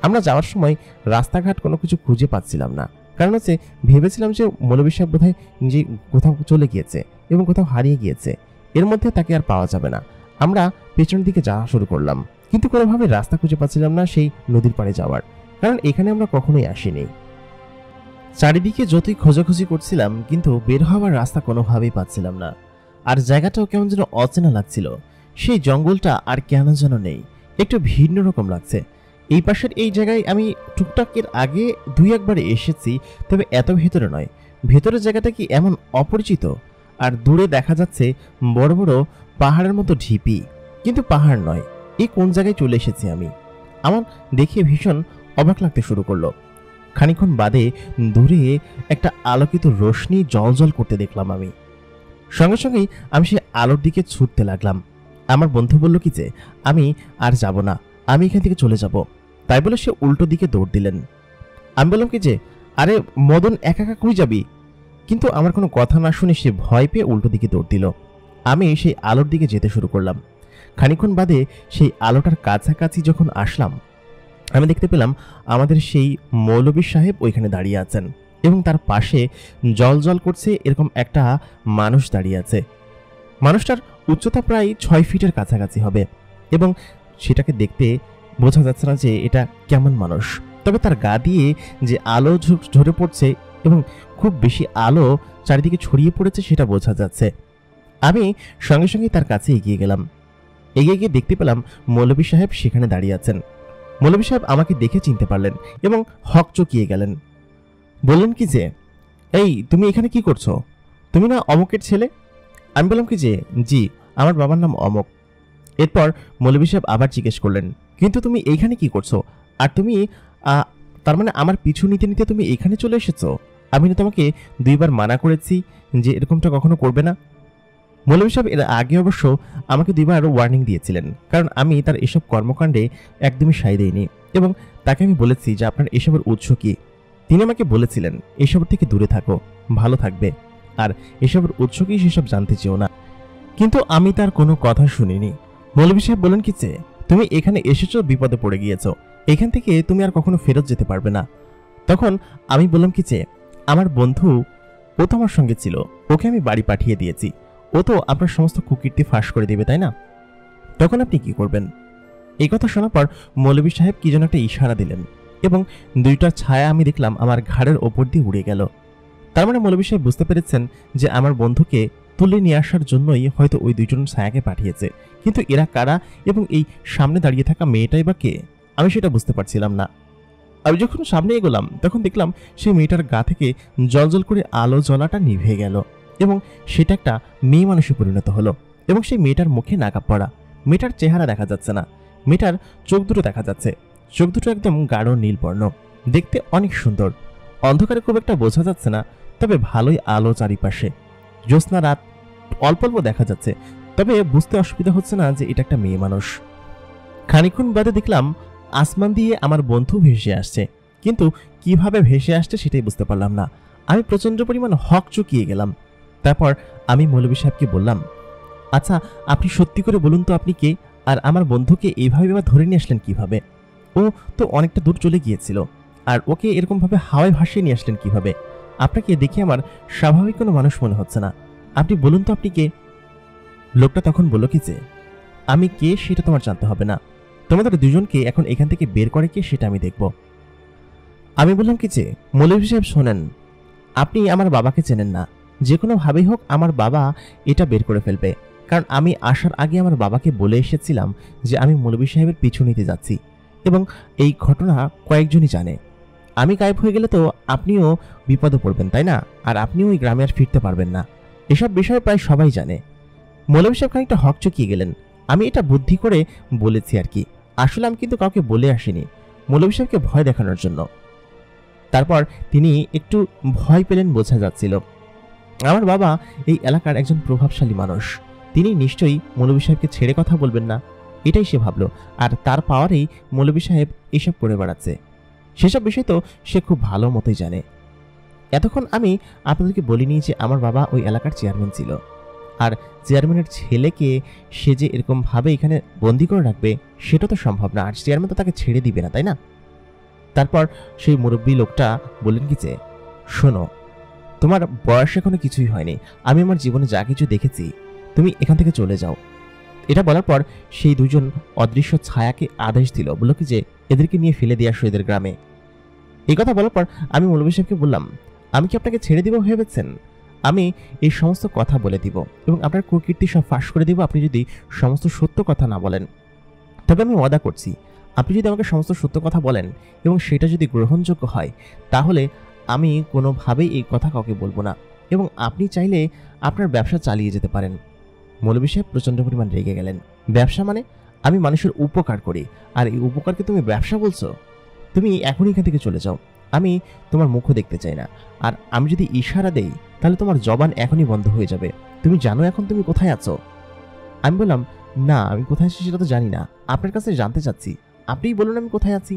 আমরা যাওয়ার সময় রাস্তাঘাট কোনো কিছু খুঁজে পাচ্ছিলাম না, কারণ হচ্ছে ভেবেছিলাম যে মৌলভী সাহেব বোধহয় নিজে কোথাও চলে গিয়েছে এবং কোথাও হারিয়ে গিয়েছে, এর মধ্যে তাকে আর পাওয়া যাবে না। আমরা পেছনের দিকে যাওয়া শুরু করলাম, কিন্তু কোনোভাবে রাস্তা খুঁজে পাচ্ছিলাম না সেই নদীর পাড়ে যাওয়ার, কারণ এখানে আমরা কখনোই আসিনি। চারিদিকে যতই খোঁজাখুঁজি করছিলাম কিন্তু বের হওয়ার রাস্তা কোনোভাবেই পাচ্ছিলাম না। আর জায়গাটাও কেমন যেন অচেনা লাগছিল। সেই জঙ্গলটা আর কেন যেন নেই, একটু ভিন্ন রকম লাগছে। এই পাশের এই জায়গায় আমি টুকটাকের আগে 2-1বার এসেছি, তবে এত ভেতরে নয়। ভেতরের জায়গাটা কি এমন অপরিচিত। আর দূরে দেখা যাচ্ছে বড় বড় পাহাড়ের মতো ঢিপি, কিন্তু পাহাড় নয়। এই কোন জায়গায় চলে এসেছি আমি? আমার দেখে ভীষণ অবাক লাগতে শুরু করলো। খানিকক্ষণ বাদে দূরে একটা আলোকিত রোশনি জলজল করতে দেখলাম আমি। সঙ্গেই আমি সেই আলোর দিকে ছুটতে লাগলাম। আমার বন্ধু বলল কি যে আমি আর যাব না, আমি এখান থেকে চলে যাব। তাই বলে সে উল্টো দিকে দৌড় দিলেন। আমি বললাম কি যে আরে মদন, একা কই যাবি? কিন্তু আমার কোনো কথা না শুনে সে ভয় পেয়ে উল্টো দিকে দৌড় দিল। আমি সেই আলোর দিকে যেতে শুরু করলাম। খানিকক্ষণ বাদে সেই আলোটার কাছাকাছি যখন আসলাম, আমি দেখতে পেলাম আমাদের সেই মৌলভী সাহেব ওইখানে দাঁড়িয়ে আছেন এবং তার পাশে জল করছে এরকম একটা মানুষ দাঁড়িয়ে আছে। মানুষটার উচ্চতা প্রায় 6 ফিটের কাছাকাছি হবে এবং সেটাকে দেখতে বোঝা যাচ্ছে না যে এটা কেমন মানুষ, তবে তার গা দিয়ে যে আলো ঝরে পড়ছে এবং খুব বেশি আলো চারিদিকে ছড়িয়ে পড়েছে সেটা বোঝা যাচ্ছে। আমি সঙ্গে সঙ্গে তার কাছে এগিয়ে গেলাম। এগিয়ে গিয়ে দেখতে পেলাম মৌলভী সাহেব সেখানে দাঁড়িয়ে আছেন। মৌলভী সাহেব আমাকে দেখে চিনতে পারলেন এবং হকচকিয়ে গেলেন। বললেন কি যে, এই তুমি এখানে কি করছো? তুমি না অমকের ছেলে? আমি বললাম কি যে, জি, আমার বাবার নাম অমক। এরপর মৌলভী সাহেব আবার জিজ্ঞেস করলেন, কিন্তু তুমি এইখানে কি করছো? আর তুমি তার মানে আমার পিছু নিতে নিতে তুমি এখানে চলে এসেছো? আমি না তোমাকে 2 বার মানা করেছি যে এরকমটা কখনো করবে না। মৌলভী সাহেব এর আগে অবশ্য আমাকে 2 বার ওয়ার্নিং দিয়েছিলেন, কারণ আমি তার এসব কর্মকাণ্ডে একদমই সায় দিইনি এবং তাকে আমি বলেছি যে আপনার এসবের উৎস কি। তিনি আমাকে বলেছিলেন এসব থেকে দূরে থাকো, ভালো থাকবে, আর এসবের উৎস কি সেসব জানতে চেও না। কিন্তু আমি তার কোনো কথা শুনিনি। মৌলভী সাহেব বলেন কি যে, তুমি এখানে এসেছো বিপদে পড়ে গিয়েছো, এখান থেকে তুমি আর কখনো ফেরত যেতে পারবে না। তখন আমি বললাম কি যে, আমার বন্ধু ও তো আমার সঙ্গে ছিল, ওকে আমি বাড়ি পাঠিয়ে দিয়েছি, ও তো আপনার সমস্ত কুকীর্তি ফাঁস করে দেবে, তাই না? তখন আপনি কি করবেন? এই কথা শোনার পর মৌলভী সাহেব কি যেন একটা ইশারা দিলেন এবং 2টা ছায়া আমি দেখলাম আমার ঘাড়ের ওপর দিয়ে উড়ে গেল। তার মানে মৌলভী সাহেব বুঝতে পেরেছেন যে আমার বন্ধুকে তুলে নিয়ে আসার জন্যই হয়তো ওই 2জন ছায়াকে পাঠিয়েছে। কিন্তু এরা কারা এবং এই সামনে দাঁড়িয়ে থাকা মেয়েটাই বা কে, আমি সেটা বুঝতে পারছিলাম না। আমি যখন সামনে এগোলাম তখন দেখলাম সেই মেয়েটার গা থেকে জলজল করে আলো জ্বলাটা নিভে গেল এবং সেটা একটা মেয়ে মানুষে পরিণত হলো এবং সেই মেয়েটার মুখে নাকাব পড়া। মেয়েটার চেহারা দেখা যাচ্ছে না, মেয়েটার চোখ দুটো দেখা যাচ্ছে। চোখ দুটো একদম গাঢ় নীল বর্ণ, দেখতে অনেক সুন্দর। অন্ধকারে খুব একটা বোঝা যাচ্ছে না, তবে ভালোই আলো চারিপাশে। জ্যোৎস্না রাত, অল্প অল্প দেখা যাচ্ছে, তবে বুঝতে অসুবিধা হচ্ছে না যে এটা একটা মেয়ে মানুষ। খানিকক্ষণ বাদে দেখলাম আসমান দিয়ে আমার বন্ধু ভেসে আসছে, কিন্তু কিভাবে ভেসে আসছে সেটাই বুঝতে পারলাম না। আমি প্রচন্ড পরিমাণ হকচকিয়ে গেলাম। তারপর আমি মৌলভী সাহেবকে বললাম, আচ্ছা আপনি সত্যি করে বলুন তো আপনি কে, আর আমার বন্ধুকে এইভাবে ধরে নিয়ে আসলেন কিভাবে? ও তো অনেকটা দূর চলে গিয়েছিল, আর ওকে এরকমভাবে হাওয়ায় ভাসিয়ে নিয়ে আসলেন কিভাবে? আপনাকে দেখে আমার স্বাভাবিক কোনো মানুষ মনে হচ্ছে না, আপনি বলুন তো আপনি কে? লোকটা তখন বলল কি যে, আমি কে সেটা তোমার জানতে হবে না, তোমাদের 2জনকে এখন এখান থেকে বের করে কে সেটা আমি দেখব। আমি বললাম কি যে, মৌলভী সাহেব শোনেন, আপনি আমার বাবাকে চেনেন না, যে কোনোভাবেই হোক আমার বাবা এটা বের করে ফেলবে, কারণ আমি আসার আগে আমার বাবাকে বলে এসেছিলাম যে আমি মৌলভী সাহেবের পিছু নিতে যাচ্ছি এবং এই ঘটনা কয়েকজনই জানে। আমি গায়েব হয়ে গেলে তো আপনিও বিপদে পড়বেন, তাই না? আর আপনিও ওই গ্রামে আর ফিরতে পারবেন না, এসব বিষয়ে প্রায় সবাই জানে। মৌলভী সাহেব খানিকটা হকচকিয়ে গেলেন। আমি এটা বুদ্ধি করে বলেছি আর কি, আসলে আমি কিন্তু কাউকে বলে আসিনি, মৌলভী সাহেবকে ভয় দেখানোর জন্য। তারপর তিনি একটু ভয় পেলেন বোঝা যাচ্ছিল। আমার বাবা এই এলাকার একজন প্রভাবশালী মানুষ, তিনি নিশ্চয়ই মৌলভী সাহেবকে ছেড়ে কথা বলবেন না, এটাই সে ভাবল। আর তার পাওয়ারেই মৌলভী সাহেব এসব করে বেড়াচ্ছে, সেসব বিষয় তো সে খুব ভালো মতোই জানে। এতক্ষণ আমি আপনাদেরকে বলিনি যে আমার বাবা ওই এলাকার চেয়ারম্যান ছিল, আর চেয়ারম্যানের ছেলেকে সে যে এরকমভাবে এখানে বন্দি করে রাখবে সেটা তো সম্ভব না, আর চেয়ারম্যান তো তাকে ছেড়ে দিবে না, তাই না? তারপর সেই মুরব্বী লোকটা বললেন কি যে, শোনো, তোমার বয়স এখনো কিছুই হয়নি, আমি আমার জীবনে যা কিছু দেখেছি, তুমি এখান থেকে চলে যাও। এটা বলার পর সেই 2জন অদৃশ্য ছায়াকে আদেশ দিল, বলল কি যে এদেরকে নিয়ে ফেলে দিয়ে আসো এদের গ্রামে। এই কথা বলার পর আমি মৌলভী সাহেবকে বললাম, আমি কি আপনাকে ছেড়ে দিব ভেবেছেন? আমি এই সমস্ত কথা বলে দিব এবং আপনার কুকীর্তি সব ফাঁস করে দিব আপনি যদি সমস্ত সত্য কথা না বলেন। তবে আমি ওয়াদা করছি, আপনি যদি আমাকে সমস্ত সত্য কথা বলেন এবং সেটা যদি গ্রহণযোগ্য হয়, তাহলে আমি কোনোভাবেই এই কথা কাউকে বলবো না এবং আপনি চাইলে আপনার ব্যবসা চালিয়ে যেতে পারেন। মৌলভী সাহেব প্রচণ্ড পরিমাণ রেগে গেলেন। ব্যবসা মানে? আমি মানুষের উপকার করি, আর এই উপকারকে তুমি ব্যবসা বলছো? তুমি এখনই এখান থেকে চলে যাও, আমি তোমার মুখও দেখতে চাই না। আর আমি যদি ইশারা দেই তাহলে তোমার জবান এখনই বন্ধ হয়ে যাবে। তুমি জানো এখন তুমি কোথায় আছো? আমি বললাম, না আমি কোথায় আছি সেটা তো জানি না, আপনার কাছে জানতে চাচ্ছি, আপনিই বলুন আমি কোথায় আছি।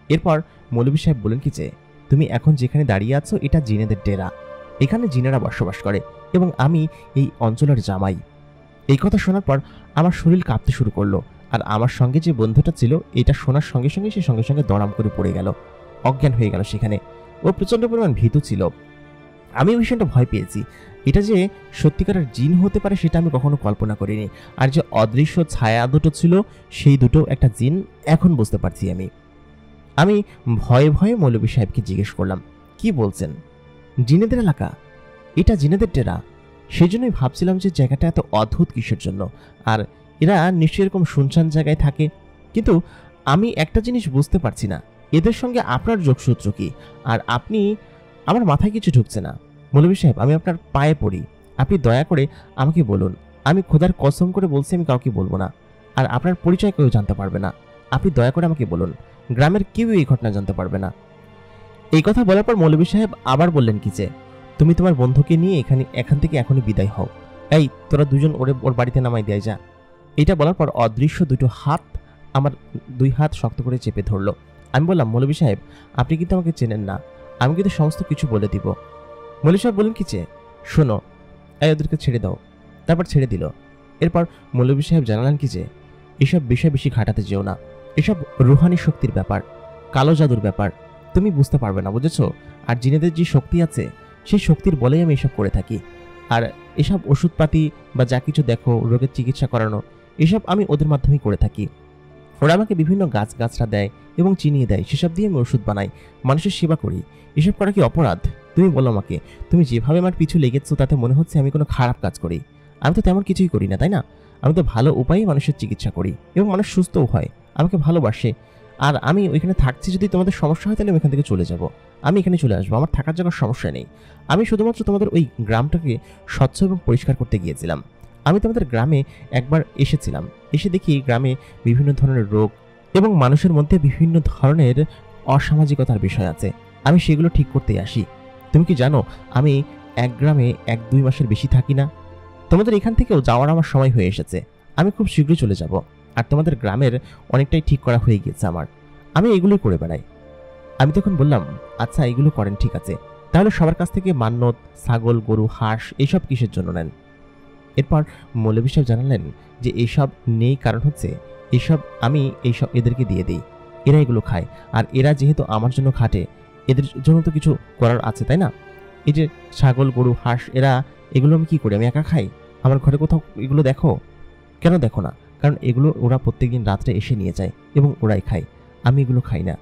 এরপর মৌলভী সাহেব বলেন কি যে, তুমি এখন যেখানে দাঁড়িয়ে আছো এটা জিনেদের ডেরা, এখানে জিনেরা বসবাস করে এবং আমি এই অঞ্চলের জামাই। এই কথা শোনার পর আমার শরীর কাঁপতে শুরু করলো, আর আমার সঙ্গে যে বন্ধুটা ছিল এটা শোনার সঙ্গে সঙ্গে সে সঙ্গে সঙ্গে দড়াম করে পড়ে গেল, অজ্ঞান হয়ে গেল সেখানে। ও প্রচন্ড পরিমাণ ভীতু ছিল। আমি ভীষণটা ভয় পেয়েছি। এটা যে সত্যিকারের জিন হতে পারে সেটা আমি কখনো কল্পনা করিনি। আর যে অদৃশ্য ছায়া দুটো ছিল সেই দুটো একটা জিন, এখন বুঝতে পারছি আমি। আমি ভয়ে ভয়ে মৌলভী সাহেবকে জিজ্ঞেস করলাম, কি বলছেন? জিনেদের এলাকা? এটা জিনেদের ডেরা? সেই জন্যই ভাবছিলাম যে জায়গাটা এত অদ্ভুত কিসের জন্য, আর এরা নিশ্চয়ই এরকম শুনশান জায়গায় থাকে। কিন্তু আমি একটা জিনিস বুঝতে পারছি না, এদের সঙ্গে আপনার যোগসূত্র কি? আর আপনি, আমার মাথায় কিছু ঢুকছে না। মৌলভী সাহেব, আমি আপনার পায়ে পড়ি, আপনি দয়া করে আমাকে বলুন। আমি খোদার কসম করে বলছি আমি কাউকে বলবো না, আর আপনার পরিচয় কেউ জানতে পারবে না। আপনি দয়া করে আমাকে বলুন, গ্রামের কেউ এই ঘটনা জানতে পারবে না। এই কথা বলার পর মৌলভী সাহেব আবার বললেন কি যে, তুমি তোমার বন্ধুকে নিয়ে এখান থেকে এখনই বিদায় হও। এই তোরা দুজন ওর বাড়িতে নামাই দেয় যা। এটা বলার পর অদৃশ্য দুটো হাত আমার 2 হাত শক্ত করে চেপে ধরলো। আমি বললাম, মৌলভী সাহেব, আপনি কিন্তু আমাকে চেনেন না, আমি কিন্তু সমস্ত কিছু বলে দিব। মৌলভী সাহেব বললেন কি যে, শোনো, এই ওদেরকে ছেড়ে দাও। তারপর ছেড়ে দিল। এরপর মৌলভী সাহেব জানালেন কি যে, এসব বিষয় বেশি ঘাটাতে যেও না, এসব রুহানি শক্তির ব্যাপার, কালো জাদুর ব্যাপার, তুমি বুঝতে পারবে না, বুঝেছো? আর জিনেদের যে শক্তি আছে সেই শক্তির বলেই আমি এসব করে থাকি। আর এসব ওষুধপাতি বা যা কিছু দেখো, রোগের চিকিৎসা করানো, এসব আমি ওদের মাধ্যমেই করে থাকি। ওরা আমাকে বিভিন্ন গাছরা দেয় এবং চিনিয়ে দেয়, সেসব দিয়ে আমি ওষুধ বানাই, মানুষের সেবা করি। এসব করা কি অপরাধ? তুমি বলো আমাকে। তুমি যেভাবে আমার পিছু লেগেছো তাতে মনে হচ্ছে আমি কোনো খারাপ কাজ করি। আমি তো তেমন কিছুই করি না, তাই না? আমি তো ভালো উপায়ে মানুষের চিকিৎসা করি এবং মানুষ সুস্থও হয়, আমাকে ভালোবাসে। আর আমি ওইখানে থাকছি, যদি তোমাদের সমস্যা হয় তাহলে আমি এখান থেকে চলে যাব, আমি এখানে চলে আসবো, আমার থাকার জায়গার সমস্যা নেই। আমি শুধুমাত্র তোমাদের ওই গ্রামটাকে স্বচ্ছ এবং পরিষ্কার করতে গিয়েছিলাম। আমি তোমাদের গ্রামে একবার এসেছিলাম, এসে দেখি গ্রামে বিভিন্ন ধরনের রোগ এবং মানুষের মধ্যে বিভিন্ন ধরনের অসামাজিকতার বিষয় আছে, আমি সেগুলো ঠিক করতে আসি। তুমি কি জানো আমি এক গ্রামে 1-2 মাসের বেশি থাকি না? তোমাদের এখান থেকেও যাওয়ার আমার সময় হয়ে এসেছে, আমি খুব শীঘ্রই চলে যাব। আর তোমাদের গ্রামের অনেকটাই ঠিক করা হয়ে গিয়েছে আমার, আমি এগুলোই করে বেড়াই। আমি তখন বললাম, আচ্ছা এগুলো করেন ঠিক আছে, তাহলে সবার কাছ থেকে মান্যত, ছাগল, গরু, হাঁস এইসব কিসের জন্য নেন? এরপর মৌলভী সাহেব জানালেন যে এইসব নেই কারণ হচ্ছে আমি এদেরকে দিয়ে দিই, এরা এগুলো খায়। আর এরা যেহেতু আমার জন্য খাটে, এদের জন্য তো কিছু করার আছে, তাই না? এই যে ছাগল, গরু, হাঁস, এগুলো আমি কি করি? আমি একা খাই? আমার ঘরে কোথাও এগুলো দেখো? কেন দেখো না? কারণ এগুলো ওরা প্রত্যেকদিন রাত্রে এসে নিয়ে যায় এবং ওরাই খায়, আমি এগুলো খাই না।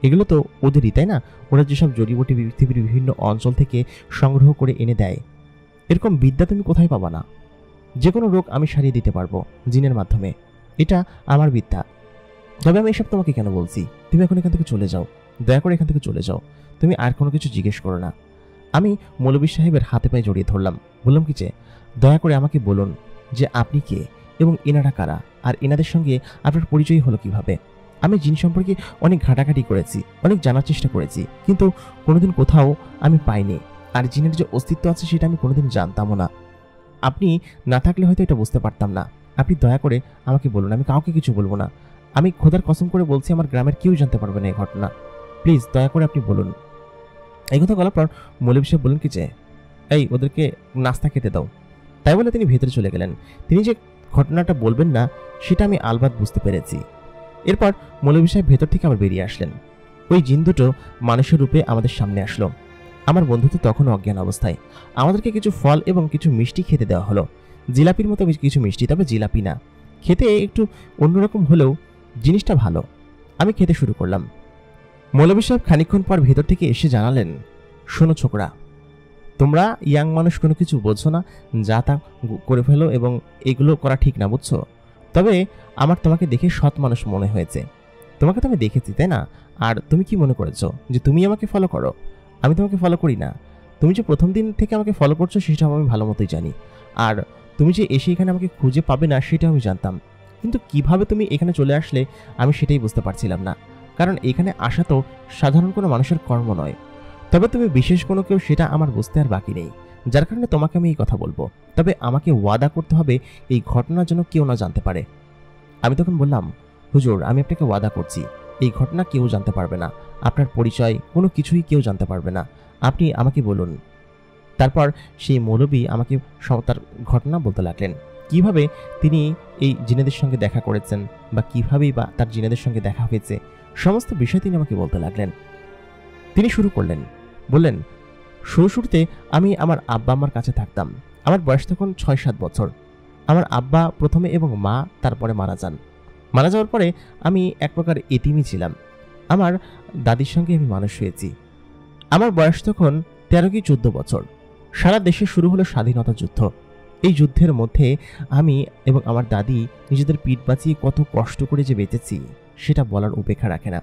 এগুলো তো ওদেরই, তাই না? ওরা যেসব জড়িবুটি পৃথিবীর বিভিন্ন অঞ্চল থেকে সংগ্রহ করে এনে দেয়, এরকম বিদ্যা তুমি কোথায় পাবা না? যে কোনো রোগ আমি সারিয়ে দিতে পারবো জিনের মাধ্যমে, এটা আমার বিদ্যা। তবে আমি এসব তোমাকে কেন বলছি? তুমি এখন এখান থেকে চলে যাও, দয়া করে এখান থেকে চলে যাও, তুমি আর কোনো কিছু জিজ্ঞেস করো না। আমি মৌলভী সাহেবের হাতে পায়ে জড়িয়ে ধরলাম, বললাম কি যে, দয়া করে আমাকে বলুন যে আপনি কে এবং এনারা কারা, আর এনাদের সঙ্গে আপনার পরিচয় হলো কিভাবে? আমি জিন সম্পর্কে অনেক ঘাটাঘাটি করেছি, অনেক জানার চেষ্টা করেছি, কিন্তু কোনোদিন কোথাও আমি পাইনি। আর জিনের যে অস্তিত্ব আছে সেটা আমি কোনোদিন জানতামও না। আপনি না থাকলে হয়তো এটা বুঝতে পারতাম না। আপনি দয়া করে আমাকে বলুন, আমি কাউকে কিছু বলবো না। আমি খোদার কসম করে বলছি, আমার গ্রামের কেউ জানতে পারবে না এই ঘটনা। প্লিজ দয়া করে আপনি বলুন। এই কথা বলার পর মৌলভী সাহেব বললেন কি যে, এই ওদেরকে নাস্তা খেতে দাও। তাই বলে তিনি ভেতরে চলে গেলেন। তিনি যে ঘটনাটা বলবেন না সেটা আমি আলবাত বুঝতে পেরেছি। এরপর মৌলভী সাহেব ভেতর থেকে আবার বেরিয়ে আসলেন। ওই জিন দুটো মানুষের রূপে আমাদের সামনে আসলো। আমার বন্ধু তো তখন অজ্ঞান অবস্থায়। আমাদেরকে কিছু ফল এবং কিছু মিষ্টি খেতে দেওয়া হলো, জিলাপির মতো কিছু মিষ্টি, তবে জিলাপি না, খেতে একটু অন্যরকম হলেও জিনিসটা ভালো। আমি খেতে শুরু করলাম। মৌলভী সাহেব খানিকক্ষণ পর ভেতর থেকে এসে জানালেন, শোনো ছোকরা, তোমরা ইয়াং মানুষ কোনো কিছু বোঝো না, যা তা করে ফেলো এবং এগুলো করা ঠিক না, বুঝছো? তবে আমার তোমাকে দেখে সৎ মানুষ মনে হয়েছে। তোমাকে তো আমি দেখেছি, তাই না? আর তুমি কি মনে করেছো যে তুমি আমাকে ফলো করো? আমি তোমাকে ফলো করি না। তুমি যে প্রথম দিন থেকে আমাকে ফলো করছো সেটা আমি ভালো মতোই জানি। আর তুমি যে এসে এখানে আমাকে খুঁজে পাবে না সেটা আমি জানতাম, কিন্তু কিভাবে তুমি এখানে চলে আসলে আমি সেটাই বুঝতে পারছিলাম না। কারণ এখানে আসা তো সাধারণ কোনো মানুষের কর্ম নয়। তবে তুমি বিশেষ কোনো কেউ, সেটা আমার বুঝতে আর বাকি নেই, যার কারণে তোমাকে আমি এই কথা বলবো। তবে আমাকে ওয়াদা করতে হবে এই ঘটনার জন্য কেউ না জানতে পারে। আমি তখন বললাম, হুজুর, আমি আপনাকে ওয়াদা করছি এই ঘটনা কেউ জানতে পারবে না, আপনার পরিচয় কোনো কিছুই কেউ জানতে পারবে না, আপনি আমাকে বলুন। তারপর সেই মৌলবী আমাকে তার ঘটনা বলতে লাগলেন, কিভাবে তিনি এই জিনেদের সঙ্গে দেখা করেছেন বা কিভাবেই বা তার জিনেদের সঙ্গে দেখা হয়েছে, সমস্ত বিষয় তিনি আমাকে বলতে লাগলেন। তিনি শুরু করলেন, বললেন, শুরুতে আমি আমার আব্বা আম্মার কাছে থাকতাম। আমার বয়স তখন 6-7 বছর। আমার আব্বা প্রথমে এবং মা তারপরে মারা যান। মারা যাওয়ার পরে আমি এক প্রকার এতিমই ছিলাম। আমার দাদির সঙ্গে আমি মানুষ হয়েছি। আমার বয়স তখন 13 কি 14 বছর। সারা দেশে শুরু হলো স্বাধীনতা যুদ্ধ। এই যুদ্ধের মধ্যে আমি এবং আমার দাদি নিজেদের পিঠ বাঁচিয়ে কত কষ্ট করে যে বেঁচেছি সেটা বলার উপেক্ষা রাখে না।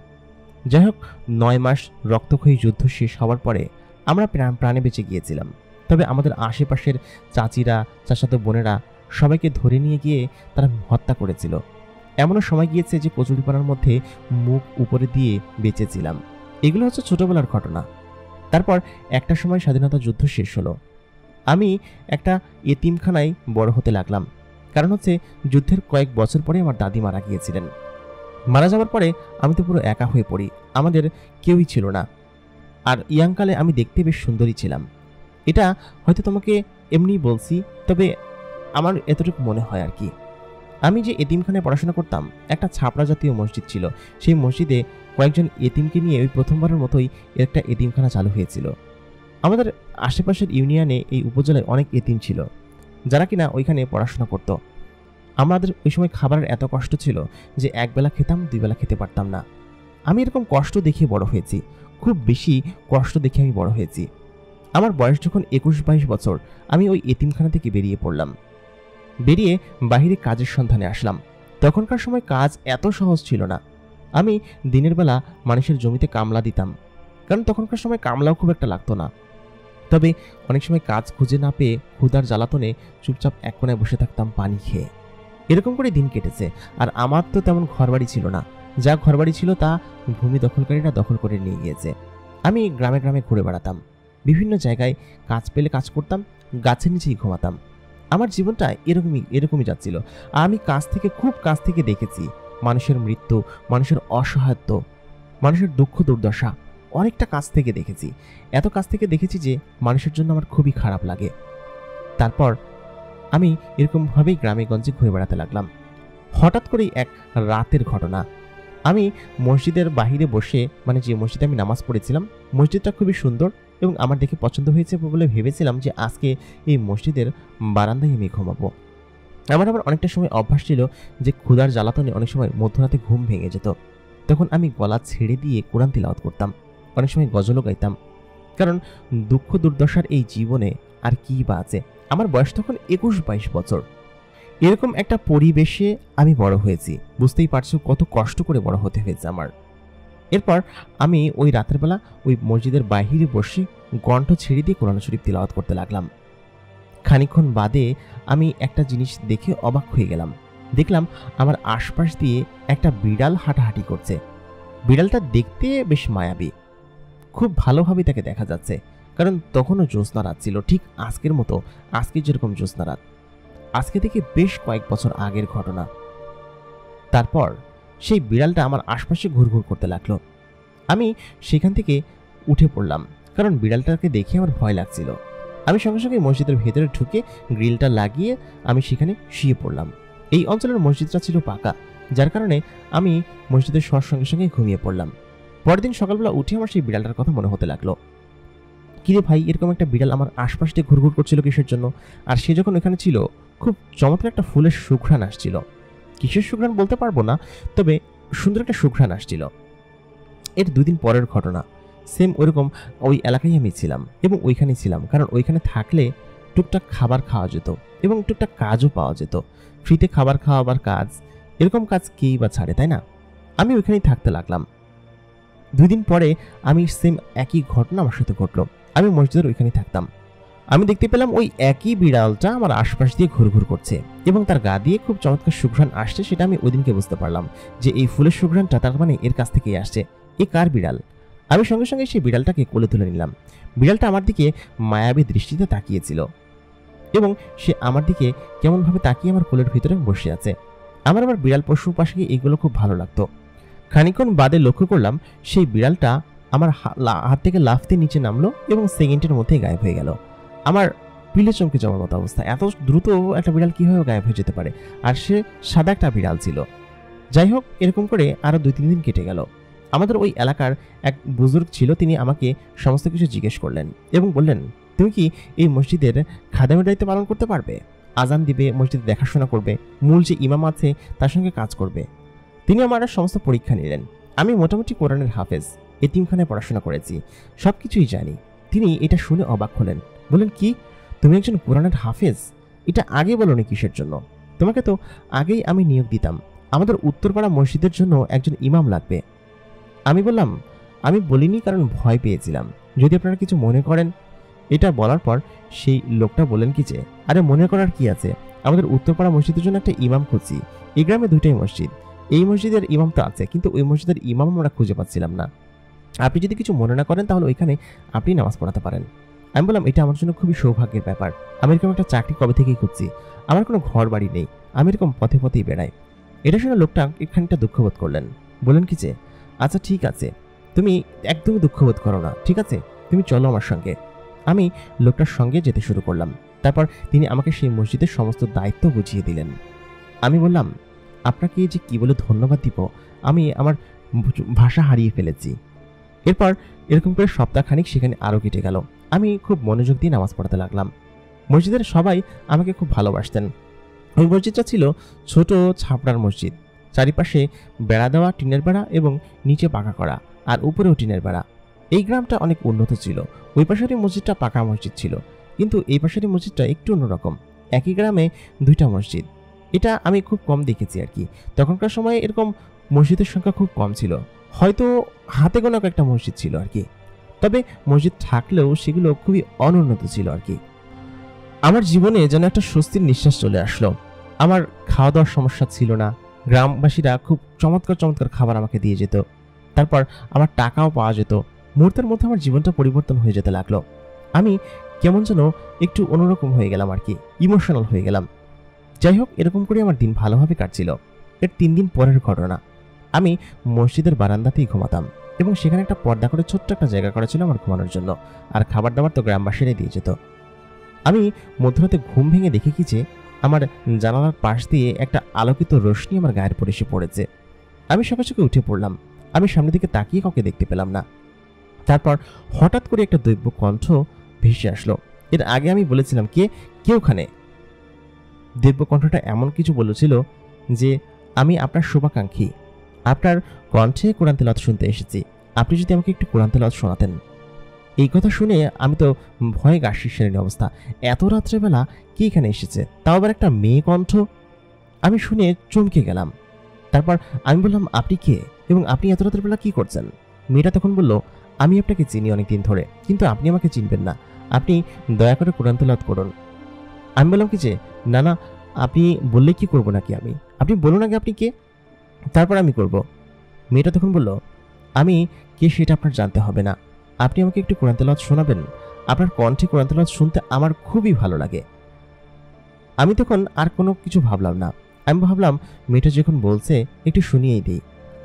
যাই হোক, 9 মাস রক্তক্ষয়ী যুদ্ধ শেষ হওয়ার পরে আমরা প্রাণে বেঁচে গিয়েছিলাম। তবে আমাদের আশেপাশের চাচিরা, চাচাতো বোনেরা সবাইকে ধরে নিয়ে গিয়ে তারা হত্যা করেছিল। এমনও সময় গিয়েছে যে কচুরিপানার মধ্যে মুখ উপরে দিয়ে বেঁচেছিলাম। এগুলো হচ্ছে ছোটবেলার ঘটনা। তারপর একটা সময় স্বাধীনতা যুদ্ধ শেষ হলো। আমি একটা এতিমখানায় বড় হতে লাগলাম। কারণ হচ্ছে যুদ্ধের কয়েক বছর পরে আমার দাদি মারা গিয়েছিলেন। মারা যাওয়ার পরে আমি তো পুরো একা হয়ে পড়ি। আমাদের কেউই ছিল না। আর ইয়াংকালে আমি দেখতে বেশ সুন্দরী ছিলাম। এটা হয়তো তোমাকে এমনিই বলছি, তবে আমার এতটুকু মনে হয় আর কি। আমি যে এতিমখানায় পড়াশোনা করতাম, একটা ছাপড়া জাতীয় মসজিদ ছিল। সেই মসজিদে কয়েকজন এতিমকে নিয়ে ওই প্রথমবারের মতোই একটা এতিমখানা চালু হয়েছিল। আমাদের আশেপাশের ইউনিয়নে, এই উপজেলায় অনেক এতিম ছিল যারা কিনা ওইখানে পড়াশোনা করত। আমাদের ওই সময় খাবারের এত কষ্ট ছিল যে একবেলা খেতাম, 2 বেলা খেতে পারতাম না। আমি এরকম কষ্ট দেখে বড় হয়েছি, খুব বেশি কষ্ট দেখে আমি বড় হয়েছি। আমার বয়স যখন 21-22 বছর, আমি ওই এতিমখানা থেকে বেরিয়ে পড়লাম। বেরিয়ে বাহিরে কাজের সন্ধানে আসলাম। তখনকার সময় কাজ এত সহজ ছিল না। আমি দিনের বেলা মানুষের জমিতে কামলা দিতাম, কারণ তখনকার সময় কামলাও খুব একটা লাগতো না। তবে অনেক সময় কাজ খুঁজে না পেয়ে ক্ষুধার জ্বালাতনে চুপচাপ এক কোণায় বসে থাকতাম পানি খেয়ে। এরকম করে দিন কেটেছে। আর আমার তো তেমন ঘরবাড়ি ছিল না। যা ঘরবাড়ি ছিল তা ভূমি দখলকারীরা দখল করে নিয়ে গিয়েছে। আমি গ্রামে গ্রামে ঘুরে বেড়াতাম, বিভিন্ন জায়গায় কাজ পেলে কাজ করতাম, গাছের নিচেই ঘুমাতাম। আমার জীবনটা এরকমই যাচ্ছিল। আমি খুব কাছ থেকে দেখেছি মানুষের মৃত্যু, মানুষের অসহায়ত্ব, মানুষের দুঃখ দুর্দশা। অনেকটা কাছ থেকে দেখেছি। এত কাছ থেকে দেখেছি যে মানুষের জন্য আমার খুবই খারাপ লাগে। তারপর আমি এরকমভাবেই গ্রামে গঞ্জে ঘুরে বেড়াতে লাগলাম। হঠাৎ করেই এক রাতের ঘটনা। আমি মসজিদের বাহিরে বসে, যে মসজিদে আমি নামাজ পড়েছিলাম, মসজিদটা খুবই সুন্দর এবং আমার দেখে পছন্দ হয়েছে বলে ভেবেছিলাম যে আজকে এই মসজিদের বারান্দায় আমি ঘুমাবো। আমার আবার অনেকটা সময় অভ্যাস ছিল যে ক্ষুধার জ্বালাতনে অনেক সময় মধ্যরাতে ঘুম ভেঙে যেত। তখন আমি গলা ছেড়ে দিয়ে কোরআন তিলাওয়াত করতাম, অনেক সময় গজলও গাইতাম। কারণ দুঃখ দুর্দশার এই জীবনে আর কি বা আছে। আমার বয়স তখন 21-22 বছর। এরকম একটা পরিবেশে আমি বড় হয়েছি। বুঝতেই পারছো কত কষ্ট করে বড় হতে হয়েছে আমার। এরপর আমি ওই রাতের বেলা ওই মসজিদের বাহিরে বসে কণ্ঠ ছেড়ে দিয়ে কোরআন শরীফ তিলাওয়াত করতে লাগলাম। খানিকক্ষণ বাদে আমি একটা জিনিস দেখে অবাক হয়ে গেলাম। দেখলাম আমার আশপাশ দিয়ে একটা বিড়াল হাঁটাহাঁটি করছে। বিড়ালটা দেখতে বেশ মায়াবী, খুব ভালোভাবে তাকে দেখা যাচ্ছে। কারণ তখনও জ্যোৎস্না রাত ছিল, ঠিক আজকের মতো। আজকে যেরকম জ্যোৎস্না রাত, আজকে থেকে বেশ কয়েক বছর আগের ঘটনা। তারপর সেই বিড়ালটা আমার আশপাশে ঘুরঘুর করতে লাগলো। আমি সেখান থেকে উঠে পড়লাম, কারণ বিড়ালটাকে দেখে আমার ভয় লাগছিল। আমি সঙ্গে সঙ্গে মসজিদের ভেতরে ঢুকে গ্রিলটা লাগিয়ে আমি সেখানে শুয়ে পড়লাম। এই অঞ্চলের মসজিদটা ছিল পাকা, যার কারণে আমি মসজিদের শোয়ার সঙ্গে সঙ্গে ঘুমিয়ে পড়লাম। পরের দিন সকালবেলা উঠে আমার সেই বিড়ালটার কথা মনে হতে লাগলো। কিরে ভাই, এরকম একটা বিড়াল আমার আশপাশ দিয়ে ঘুরঘুর করছিল কিসের জন্য? আর সে যখন এখানে ছিল, খুব চমৎকার একটা ফুলের সুঘ্রাণ আসছিল। কিসের সুঘ্রাণ বলতে পারবো না, তবে সুন্দর একটা সুঘ্রাণ আসছিল। এর 2 দিন পরের ঘটনা। সেম ওইরকম ওই এলাকায় আমি ছিলাম এবং ওইখানে ছিলাম, কারণ ওইখানে থাকলে টুকটাক খাবার খাওয়া যেত এবং টুকটাক কাজও পাওয়া যেত। ফ্রিতে খাবার খাওয়াবার কাজ, এরকম কাজ কেই বা ছাড়ে, তাই না? আমি ওইখানেই থাকতে লাগলাম। 2 দিন পরে আমি সেম একই ঘটনা আমার সাথে ঘটলো। আমি মসজিদের ওইখানেই থাকতাম। আমি দেখতে পেলাম ওই একই বিড়ালটা আমার আশপাশ দিয়ে ঘুরঘুর করছে এবং তার গা দিয়ে খুব চমৎকার সুঘ্রাণ আসছে। সেটা আমি ওই দিনকে বুঝতে পারলাম যে এই ফুলের সুঘ্রাণটা তার মানে এর কাছ থেকেই আসছে। এ কার বিড়াল? আমি সঙ্গে সঙ্গে সেই বিড়ালটাকে কোলে তুলে নিলাম। বিড়ালটা আমার দিকে মায়াবী দৃষ্টিতে তাকিয়েছিল এবং সে আমার দিকে কেমনভাবে তাকিয়ে আমার কোলের ভিতরে বসে আছে। আমার আবার বিড়াল পশু পাশে এগুলো খুব ভালো লাগতো। খানিকক্ষণ বাদে লক্ষ্য করলাম সেই বিড়ালটা আমার হাত থেকে লাফতে নিচে নামলো এবং সেকেন্ডের মধ্যে গায়েব হয়ে গেল। আমার পিলে চমকে যাওয়ার মতো অবস্থা। এত দ্রুত একটা বিড়াল কিভাবে গায়েব হয়ে যেতে পারে? আর সে সাদা একটা বিড়াল ছিল। যাই হোক, এরকম করে আরো 2-3 দিন কেটে গেল। আমাদের ওই এলাকার এক বুজুর্গ ছিল, তিনি আমাকে সমস্ত কিছু জিজ্ঞেস করলেন এবং বললেন, তুমি কি এই মসজিদের খাদেমের দায়িত্ব পালন করতে পারবে? আজান দিবে, মসজিদে দেখাশোনা করবে, মূল যে ইমাম আছে তার সঙ্গে কাজ করবে। তিনি আমার সমস্ত পরীক্ষা নিলেন। আমি মোটামুটি কোরআনের হাফেজ, এতিমখানায় পড়াশোনা করেছি, সব কিছুই জানি। তিনি এটা শুনে অবাক হলেন, বললেন, কি তুমি একজন কোরআনের হাফেজ? এটা আগে বলোনি কিসের জন্য? তোমাকে তো আগেই আমি নিয়োগ দিতাম। আমাদের উত্তরপাড়া মসজিদের জন্য একজন ইমাম লাগবে। আমি বললাম, আমি বলিনি, কারণ ভয় পেয়েছিলাম, যদি আপনারা কিছু মনে করেন। এটা বলার পর সেই লোকটা বললেন কি যে, আরে মনে করার কি আছে, আমাদের উত্তরপাড়া মসজিদের জন্য একটা ইমাম খুঁজছি। এই গ্রামে দুইটাই মসজিদ, এই মসজিদের ইমাম তো আছে, কিন্তু ওই মসজিদের ইমাম আমরা খুঁজে পাচ্ছিলাম না। আপনি যদি কিছু মনে না করেন তাহলে ওইখানে আপনি নামাজ পড়াতে পারেন। আমি বললাম, এটা আমার জন্য খুবই সৌভাগ্যের ব্যাপার। আমি এরকম একটা চাকরি কবে থেকেই খুঁজছি, আমার কোনো ঘর বাড়ি নেই, আমি এরকম পথে পথেই বেড়াই। এটা শুনে লোকটা খানিকটা দুঃখবোধ করলেন, বললেন কি যে, আচ্ছা ঠিক আছে, তুমি একদমই দুঃখবোধ করো না, ঠিক আছে, তুমি চলো আমার সঙ্গে। আমি লোকটার সঙ্গে যেতে শুরু করলাম। তারপর তিনি আমাকে সেই মসজিদের সমস্ত দায়িত্ব বুঝিয়ে দিলেন। আমি বললাম, আপনাকে যে কি বলে ধন্যবাদ দিব, আমি আমার ভাষা হারিয়ে ফেলেছি। এরপর এরকম করে সপ্তাহখানিক সেখানে আরও কেটে গেল। আমি খুব মনোযোগ দিয়ে নামাজ পড়াতে লাগলাম। মসজিদের সবাই আমাকে খুব ভালোবাসতেন। ওই মসজিদটা ছিল ছোট ছাপড়ার মসজিদ, চারিপাশে বেড়া দেওয়া, টিনের বেড়া, এবং নিচে পাকা করা, আর উপরেও টিনের বেড়া। এই গ্রামটা অনেক উন্নত ছিল। ওই পাশেরই মসজিদটা পাকা মসজিদ ছিল, কিন্তু এই পাশেরই মসজিদটা একটু অন্যরকম। একই গ্রামে দুইটা মসজিদ, এটা আমি খুব কম দেখেছি আর কি। তখনকার সময়ে এরকম মসজিদের সংখ্যা খুব কম ছিল, হয়তো হাতে গোনা একটা মসজিদ ছিল আর কি। তবে মসজিদ থাকলেও সেগুলো খুবই অনুন্নত ছিল আর কি। আমার জীবনে যেন একটা স্বস্তির নিঃশ্বাস চলে আসলো। আমার খাওয়া দাওয়ার সমস্যা ছিল না, গ্রামবাসীরা খুব চমৎকার চমৎকার খাবার আমাকে দিয়ে যেত। তারপর আমার টাকাও পাওয়া যেত। মুহূর্তের মধ্যে আমার জীবনটা পরিবর্তন হয়ে যেতে লাগলো। আমি কেমন যেন একটু অন্যরকম হয়ে গেলাম আর কি, ইমোশনাল হয়ে গেলাম। যাই হোক, এরকম করে আমার দিন ভালোভাবে কাটছিল। এর 3 দিন পরের ঘটনা, আমি মসজিদের বারান্দাতেই ঘুমাতাম, এবং সেখানে একটা পর্দা করে ছোট্ট একটা জায়গা করা ছিল আমার ঘুমানোর জন্য, আর খাবার দাবার তো গ্রামবাসীরাই দিয়ে যেত। আমি মধ্যরাতে ঘুম ভেঙে দেখি কি যে, আমার জানালার পাশ দিয়ে একটা আলোকিত রশ্মি আমার গায়ের উপর এসে পড়েছে। আমি সকালে উঠে পড়লাম। আমি সামনের দিকে তাকিয়ে কাউকে দেখতে পেলাম না। তারপর হঠাৎ করে একটা দৈব্য কণ্ঠ ভেসে আসলো। এর আগে আমি বলেছিলাম, কে ওখানে? দৈব্য কণ্ঠটা এমন কিছু বলেছিল যে, আমি আপনার শুভাকাঙ্ক্ষী, আপনার কণ্ঠে কোরআন তেলাওয়াত শুনতে এসেছি, আপনি যদি আমাকে একটু কোরআন তেলাওয়াত শোনাতেন। এই কথা শুনে আমি তো ভয়ে গা শিরশিরানি অবস্থা। এত রাত্রেবেলা কে এখানে এসেছে, তাও আবার একটা মেয়ে কণ্ঠ! আমি শুনে চমকে গেলাম। তারপর আমি বললাম, আপনি কে এবং আপনি এত রাতের বেলা কি করছেন? মেয়েটা তখন বলল, আমি আপনাকে চিনি অনেকদিন ধরে, কিন্তু আপনি আমাকে চিনবেন না, আপনি দয়া করে কোরআন তেলাওয়াত করুন। আমি বললাম কি যে, না না, আপনি বললে কি করবো নাকি আমি? আপনি বলুন আগে আপনি কে, তারপর আমি করব। মেয়েটা তখন বলল, আমি কে সেটা আপনার জানতে হবে না, আপনি আমাকে একটু কোরআন তেলাওয়াত শোনাবেন? আপনার কণ্ঠে কোরআন তেলাওয়াত শুনতে আমার খুবই ভালো লাগে। আমি তখন আর কোনো কিছু ভাবলাম না। আমি ভাবলাম, মেয়েটা যখন বলছে একটু শুনিয়েই দিই।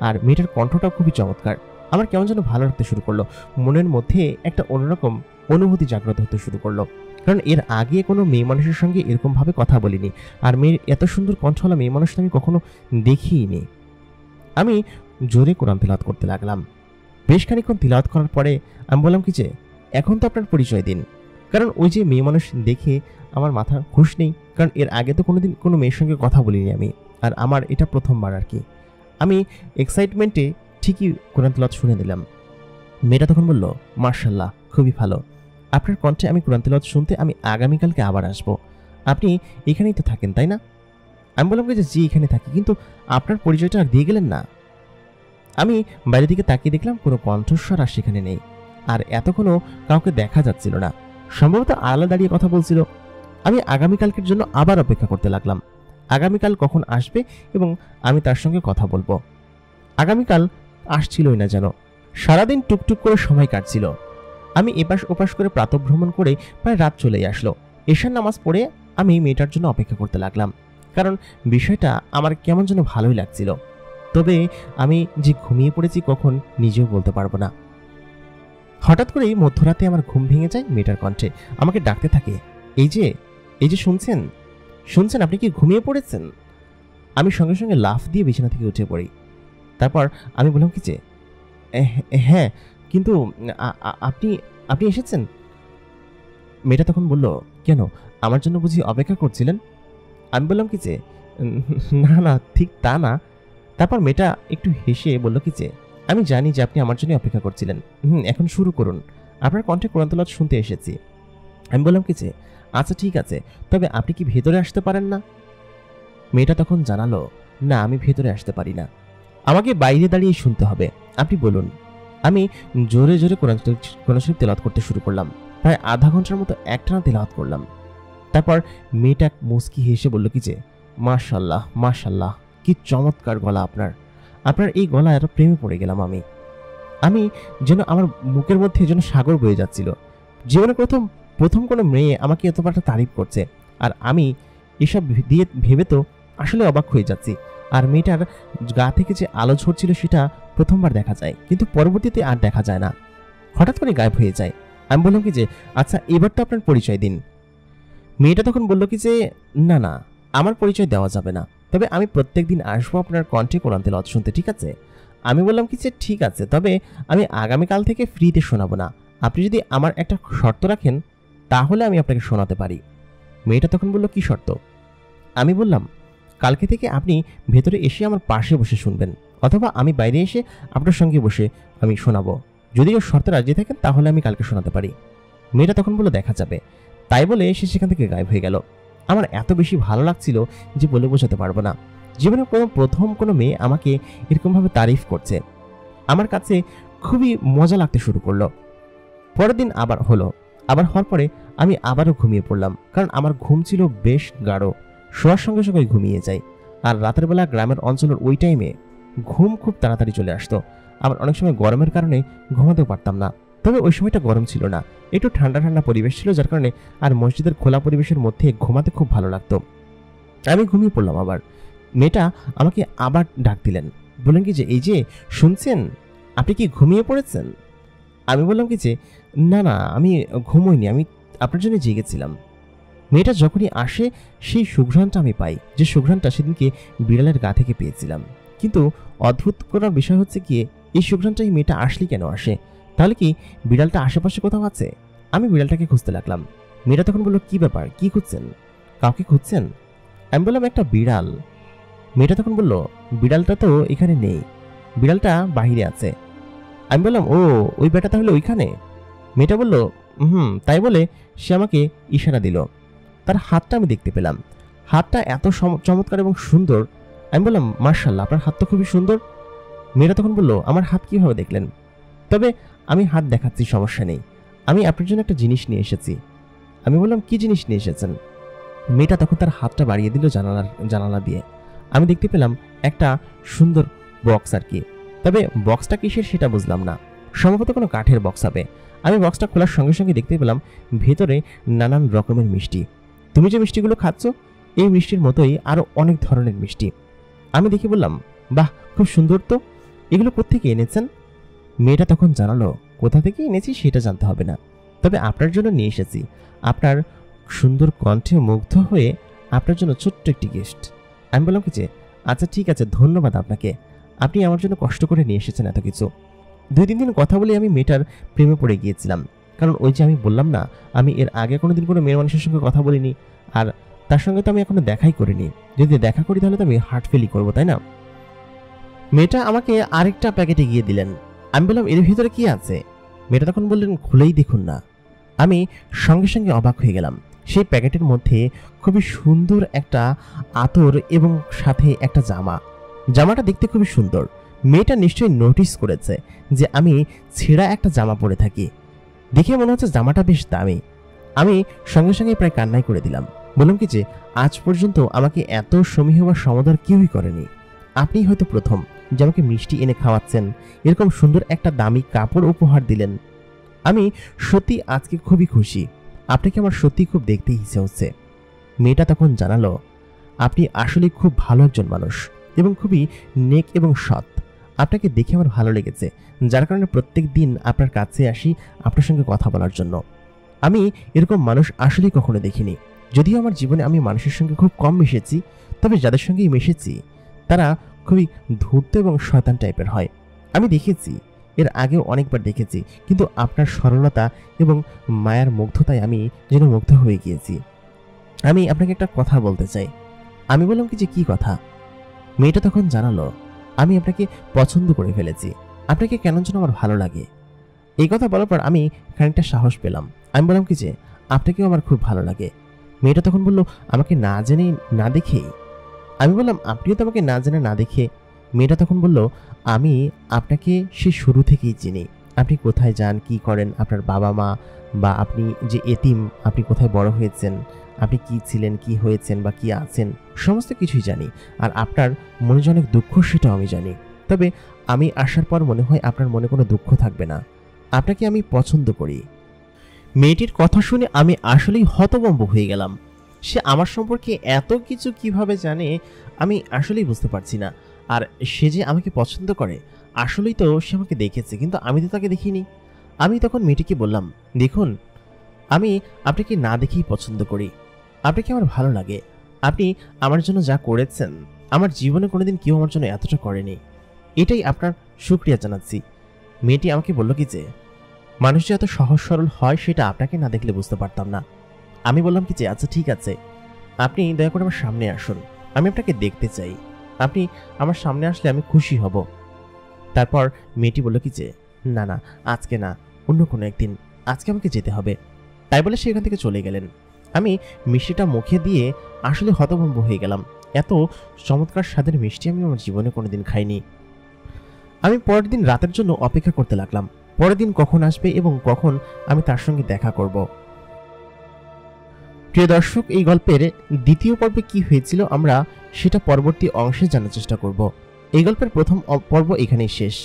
আর মেয়েটার কণ্ঠটাও খুবই চমৎকার। আমার কেমন যেন ভালো লাগতে শুরু করলো। মনের মধ্যে একটা অন্যরকম অনুভূতি জাগ্রত হতে শুরু করলো, কারণ এর আগে কোনো মেয়ে মানুষের সঙ্গে এরকমভাবে কথা বলিনি। আর মেয়ের এত সুন্দর কণ্ঠওয়ালা মেয়ে মানুষটা আমি কখনো দেখিইনি। আমি জোরে কোরআন তেলাওয়াত করতে লাগলাম। বেশ খানিকক্ষণ তিলাওয়াত করার পরে আমি বললাম কি যে, এখন তো আপনার পরিচয় দিন, কারণ ওই যে মেয়ে মানুষ দেখে আমার মাথা হুঁশ নেই, কারণ এর আগে তো কোনোদিন কোনো মেয়ের সঙ্গে কথা বলিনি আমি, আর আমার এটা প্রথমবার আর কি। আমি এক্সাইটমেন্টে ঠিকই কোরআন তেলাওয়াত শুনে দিলাম। মেয়েটা তখন বলল, মার্শাল্লাহ, খুবই ভালো, আপনার কণ্ঠে আমি কোরআন তেলাওয়াত শুনতে আমি আগামীকালকে আবার আসবো। আপনি এখানেই তো থাকেন তাই না? আমি বললাম যে, জি এখানে থাকি, কিন্তু আপনার পরিচয়টা দিয়ে গেলেন না। আমি বাইরের দিকে তাকিয়ে দেখলাম কোনো কণ্ঠস্বর আর সেখানে নেই, আর এতক্ষণও কাউকে দেখা যাচ্ছিল না। সম্ভবত আড়ালে দাঁড়িয়ে কথা বলছিল। আমি আগামীকালকের জন্য আবার অপেক্ষা করতে লাগলাম, আগামীকাল কখন আসবে এবং আমি তার সঙ্গে কথা বলবো। আগামীকাল আসছিলই না যেন। সারাদিন টুকটুক করে সময় কাটছিল। আমি এপাশ ওপাশ করে প্রাতঃভ্রমণ করে প্রায় রাত চলেই আসলো। এশার নামাজ পড়ে আমি মেয়েটার জন্য অপেক্ষা করতে লাগলাম, কারণ বিষয়টা আমার কেমন যেন ভালোই লাগছিল। তবে আমি যে ঘুমিয়ে পড়েছি কখন নিজেও বলতে পারবো না। হঠাৎ করেই মধ্যরাতে আমার ঘুম ভেঙে যায় মেয়েটার কণ্ঠে আমাকে ডাকতে থাকে, এই যে শুনছেন, আপনি কি ঘুমিয়ে পড়েছেন? আমি সঙ্গে সঙ্গে লাফ দিয়ে বিছানা থেকে উঠে পড়ি। তারপর আমি বললাম কি যে, হ্যাঁ, কিন্তু আপনি আপনি এসেছেন? মেয়েটা তখন বলল, কেন, আমার জন্য বুঝি অপেক্ষা করছিলেন? আমি বললাম কি যে, "উম, না না, ঠিক তা না।" তারপর মেয়েটা একটু হেসে বলল কি যে, আমি জানি যে আপনি আমার জন্য অপেক্ষা করছিলেন। এখন শুরু করুন, আপনার কণ্ঠে কোরআন তেলাওয়াত শুনতে এসেছি। আমি বললাম কি যে, আচ্ছা ঠিক আছে, তবে আপনি কি ভেতরে আসতে পারেন না? মেয়েটা তখন জানালো, না, আমি ভেতরে আসতে পারি না, আমাকে বাইরে দাঁড়িয়ে শুনতে হবে। আপনি বলুন। আমি জোরে জোরে কোরআন শরীফ তেলাওয়াত করতে শুরু করলাম। প্রায় আধা ঘন্টার মতো একটানা তেলাওয়াত করলাম। তারপর মেয়েটা মুচকি হেসে বলল কি যে, মাশাল্লাহ মাশাল্লাহ, কি চমৎকার গলা আপনার, আপনার এই গলায় এত প্রেমে পড়ে গেলাম আমি। আমি যেন আমার মুখের মধ্যে যেন সাগর বয়ে যাচ্ছিল। জীবনে প্রথম প্রথম কোনো মেয়ে আমাকে এতবার তারিফ করছে, আর আমি এসব দিয়ে ভেবে তো আসলে অবাক হয়ে যাচ্ছি। আর মেয়েটার গা থেকে যে আলো ঝরছিল সেটা প্রথমবার দেখা যায়, কিন্তু পরবর্তীতে আর দেখা যায় না, হঠাৎ করে গায়েব হয়ে যায়। আমি বললাম কি যে, আচ্ছা এবার তো আপনার পরিচয় দিন। মেয়েটা তখন বলল কি যে, না না, আমার পরিচয় দেওয়া যাবে না, তবে আমি প্রত্যেকদিন আসবো আপনার কণ্ঠে কোরআন তেলাওয়াত শুনতে, ঠিক আছে? আমি বললাম কি যে, ঠিক আছে, তবে আমি আগামীকাল থেকে ফ্রিতে শোনাবো না, আপনি যদি আমার একটা শর্ত রাখেন তাহলে আমি আপনাকে শোনাতে পারি। মেয়েটা তখন বলল, কি শর্ত? আমি বললাম, কালকে থেকে আপনি ভেতরে এসে আমার পাশে বসে শুনবেন, অথবা আমি বাইরে এসে আপনার সঙ্গে বসে আমি শোনাবো। যদি ওর শর্তে রাজি থাকেন তাহলে আমি কালকে শোনাতে পারি। মেয়েটা তখন বলল, দেখা যাবে। তাই বলে সে সেখান থেকে গায়েব হয়ে গেল। আমার এত বেশি ভালো লাগছিল যে বলে বোঝাতে পারবো না। জীবনে প্রথম কোনো মেয়ে আমাকে এরকমভাবে তারিফ করছে, আমার কাছে খুবই মজা লাগতে শুরু করলো। পরের দিন আবার হওয়ার পরে আমি আবারও ঘুমিয়ে পড়লাম, কারণ আমার ঘুম ছিল বেশ গাঢ়, শোয়ার সঙ্গে সঙ্গে ঘুমিয়ে যাই। আর রাতের বেলা গ্রামের অঞ্চলের ওই টাইমে ঘুম খুব তাড়াতাড়ি চলে আসতো। আবার অনেক সময় গরমের কারণে ঘুমাতেও পারতাম না, তবে ওই সময়টা গরম ছিল না, একটু ঠান্ডা ঠান্ডা পরিবেশ ছিল, যার কারণে আর মসজিদের খোলা পরিবেশের মধ্যে ঘুমাতে খুব ভালো লাগতো। আমি ঘুমিয়ে পড়লাম। আবার মেয়েটা আমাকে আবার ডাক দিলেন, বললেন কি যে, এই যে শুনছেন, আপনি কি ঘুমিয়ে পড়েছেন? আমি বললাম কি যে, না না, আমি ঘুমোইনি, আমি আপনার জন্য জেগেছিলাম। মেয়েটা যখনই আসে সেই সুঘ্রাণটা আমি পাই, যে সুঘ্রাণটা সেদিনকে বিড়ালের গা থেকে পেয়েছিলাম। কিন্তু অদ্ভুত করার বিষয় হচ্ছে কি, এই সুঘ্রাণটা এই মেয়েটা আসলেই কেন আসে? তাহলে কি বিড়ালটা আশেপাশে কোথাও আছে? আমি বিড়ালটাকে খুঁজতে লাগলাম। মেয়েটা তখন বলল, কি ব্যাপার, কি খুঁজছেন, কাউকে খুঁজছেন? আমি বললাম, একটা বিড়াল। মেয়েটা তখন বলল, বিড়ালটা তো এখানে নেই, বিড়ালটা বাহিরে আছে। আমি বললাম, ও, ওই বেটা তাহলে ওইখানে? মেয়েটা বলল, তাই বলে সে আমাকে ইশারা দিল। তার হাতটা আমি দেখতে পেলাম, হাতটা এত চমৎকার এবং সুন্দর। আমি বললাম, মার্শাল্লাহ, আপনার হাত তো খুবই সুন্দর। মেয়েটা তখন বলল, আমার হাত কিভাবে দেখলেন? তবে আমি হাত দেখাচ্ছি, সমস্যা নেই, আমি আপনার জন্য একটা জিনিস নিয়ে এসেছি। আমি বললাম, কি জিনিস নিয়ে এসেছেন? মেয়েটা তখন তার হাতটা বাড়িয়ে দিল জানালা দিয়ে। আমি দেখতে পেলাম একটা সুন্দর বক্স আর কি, তবে বক্সটা কিসের সেটা বুঝলাম না, সম্ভবত কোনো কাঠের বক্স হবে। আমি বক্সটা খোলার সঙ্গে সঙ্গে দেখতে পেলাম ভেতরে নানান রকমের মিষ্টি। তুমি যে মিষ্টিগুলো খাচ্ছ এই মিষ্টির মতোই আরো অনেক ধরনের মিষ্টি। আমি দেখে বললাম, বাহ, খুব সুন্দর তো, এগুলো কোত্থেকে এনেছেন? মেয়েটা তখন জানালো, কোথা থেকে এনেছি সেটা জানতে হবে না, তবে আপনার জন্য নিয়ে এসেছি, আপনার সুন্দর কণ্ঠে মুগ্ধ হয়ে আপনার জন্য ছোট্ট একটি গিফট। আমি বললাম কি যে, আচ্ছা ঠিক আছে, ধন্যবাদ আপনাকে, আপনি আমার জন্য কষ্ট করে নিয়ে এসেছেন এত কিছু। 2-3 দিন কথা বলে আমি মেয়েটার প্রেমে পড়ে গিয়েছিলাম, কারণ ওই যে আমি বললাম না, আমি এর আগে কোনোদিন কোনো মেয়ে মানুষের সঙ্গে কথা বলিনি, আর তার সঙ্গে তো আমি এখনো দেখাই করিনি। যদি দেখা করি তাহলে তো আমি হার্ট ফেলই করবো, তাই না? মেয়েটা আমাকে আরেকটা প্যাকেটে গিয়ে দিলেন। আমি বললাম, এর ভিতরে কি আছে? মেয়েটা তখন বললেন, খুলেই দেখুন না। আমি সঙ্গে সঙ্গে অবাক হয়ে গেলাম। সেই প্যাকেটের মধ্যে খুবই সুন্দর একটা আতর এবং সাথে একটা জামাটা দেখতে খুবই সুন্দর। মেয়েটা নিশ্চয়ই নোটিস করেছে যে আমি ছেঁড়া একটা জামা পরে থাকি, দেখে মনে হচ্ছে জামাটা বেশ দামি। আমি সঙ্গে সঙ্গে প্রায় কান্নাই করে দিলাম। বললাম কি যে, আজ পর্যন্ত আমাকে এত সমীহ বা সমদর কেউই করেনি, আপনিই হয়তো প্রথম যে আমাকে মিষ্টি এনে খাওয়াচ্ছেন, এরকম সুন্দর একটা দামি কাপড় উপহার দিলেন। আমি সত্যি আজকে খুবই খুশি, আপনাকে আমার সত্যি খুব দেখতে ইচ্ছে হচ্ছে। মেয়েটা তখন জানালো, আপনি আসলে খুব ভালো একজন মানুষ এবং খুবই নেক এবং সৎ, আপনাকে দেখে আমার ভালো লেগেছে, যার কারণে প্রত্যেক দিন আপনার কাছে আসি আপনার সঙ্গে কথা বলার জন্য। আমি এরকম মানুষ আসলেই কখনো দেখিনি, যদিও আমার জীবনে আমি মানুষের সঙ্গে খুব কম মিশেছি, তবে যাদের সঙ্গেই মিশেছি তারা খুবই ধূর্ত এবং শয়তান টাইপের হয়। আমি দেখেছি এর আগেও অনেকবার দেখেছি, কিন্তু আপনার সরলতা এবং মায়ার মুগ্ধতায় আমি যেন মুগ্ধ হয়ে গিয়েছি। আমি আপনাকে একটা কথা বলতে চাই। আমি বললাম কি যে কি কথা? মেয়েটা তখন জানালো, আমি আপনাকে পছন্দ করে ফেলেছি, আপনাকে কেন যেন আমার ভালো লাগে। এই কথা বলার পর আমি খানিকটা সাহস পেলাম। আমি বললাম কি যে আপনাকেও আমার খুব ভালো লাগে। মেয়েটা তখন বলল, আমাকে না জেনে না দেখেই? আমি বললাম, আপনিও তো আমাকে না জেনে না দেখে। মেয়েটা তখন বলল, আমি আপনাকে সে শুরু থেকেই চিনি। আপনি কোথায় যান, কি করেন, আপনার বাবা মা বা আপনি যে এতিম, আপনি কোথায় বড় হয়েছেন, আপনি কি ছিলেন, কি হয়েছেন বা কি আছেন, সমস্ত কিছুই জানি। আর আপনার মনে যে অনেক দুঃখ সেটাও আমি জানি। তবে আমি আসার পর মনে হয় আপনার মনে কোনো দুঃখ থাকবে না। আপনাকে আমি পছন্দ করি। মেয়েটির কথা শুনে আমি আসলেই হতভম্ব হয়ে গেলাম। সে আমার সম্পর্কে এত কিছু কিভাবে জানে আমি আসলেই বুঝতে পারছি না। আর সে যে আমাকে পছন্দ করে, আসলেই তো সে আমাকে দেখেছে, কিন্তু আমি তো তাকে দেখিনি। আমি তখন মেয়েটিকে বললাম, দেখুন, আমি আপনাকে না দেখেই পছন্দ করি। আপনাকে আমার ভালো লাগে। আপনি আমার জন্য যা করেছেন, আমার জীবনে কোনোদিন কেউ আমার জন্য এতটা করেনি। এটাই আপনার শুকরিয়া জানাচ্ছি। মেয়েটি আমাকে বলল কি যে, মানুষ যে এত সহজ সরল হয় সেটা আপনাকে না দেখলে বুঝতে পারতাম না। আমি বললাম কি যে, আচ্ছা ঠিক আছে, আপনি দয়া করে আমার সামনে আসুন, আমি আপনাকে দেখতে চাই। আপনি আমার সামনে আসলে আমি খুশি হব। তারপর মেয়েটি বলল কি যে, না না, আজকে না, অন্য কোনো একদিন, আজকে আমাকে যেতে হবে। তাই বলে সে এখান থেকে চলে গেলেন। আমি মিষ্টিটা মুখে দিয়ে আসলে হতভম্ব হয়ে গেলাম। এত চমৎকার স্বাদের মিষ্টি আমি আমার জীবনে কোনোদিন খাইনি। আমি পরের দিন রাতের জন্য অপেক্ষা করতে লাগলাম, পরের দিন কখন আসবে এবং কখন আমি তার সঙ্গে দেখা করব। প্রিয় দর্শক, এই গল্পের দ্বিতীয় পর্বে কি হয়েছিল আমরা সেটা পরবর্তী অংশে জানার চেষ্টা করব। এই গল্পের প্রথম পর্ব এখানেই শেষ।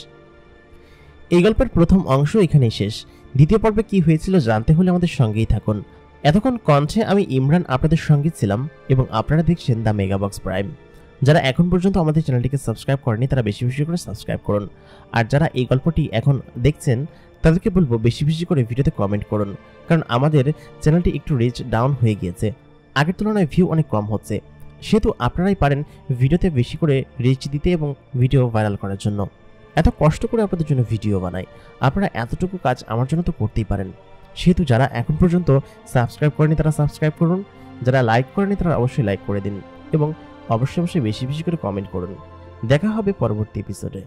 এই গল্পের প্রথম অংশ এখানেই শেষ। দ্বিতীয় পর্বে কি হয়েছিল জানতে হলে আমাদের সঙ্গেই থাকুন। এতক্ষণ কণ্ঠে আমি ইমরান আপনাদের সঙ্গে ছিলাম এবং আপনারা দেখছেন দ্য মেগাবক্স প্রাইম। যারা এখন পর্যন্ত আমাদের চ্যানেলটিকে সাবস্ক্রাইব করেনি তারা বেশি বেশি করে সাবস্ক্রাইব করুন। আর যারা এই গল্পটি এখন দেখছেন তাদেরকে বলবো বেশি বেশি করে ভিডিওতে কমেন্ট করুন, কারণ আমাদের চ্যানেলটি একটু রিচ ডাউন হয়ে গিয়েছে, আগের তুলনায় ভিউ অনেক কম হচ্ছে। সেহেতু আপনারাই পারেন ভিডিওতে বেশি করে রিচ দিতে এবং ভিডিও ভাইরাল করার জন্য। এত কষ্ট করে আপনাদের জন্য ভিডিও বানাই, আপনারা এতটুকু কাজ আমার জন্য তো করতেই পারেন। সেহেতু যারা এখন পর্যন্ত সাবস্ক্রাইব করেনি তারা সাবস্ক্রাইব করুন, যারা লাইক করেনি তারা অবশ্যই লাইক করে দিন এবং অবশ্যই বেশি বেশি করে কমেন্ট করুন। দেখা হবে পরবর্তী এপিসোডে।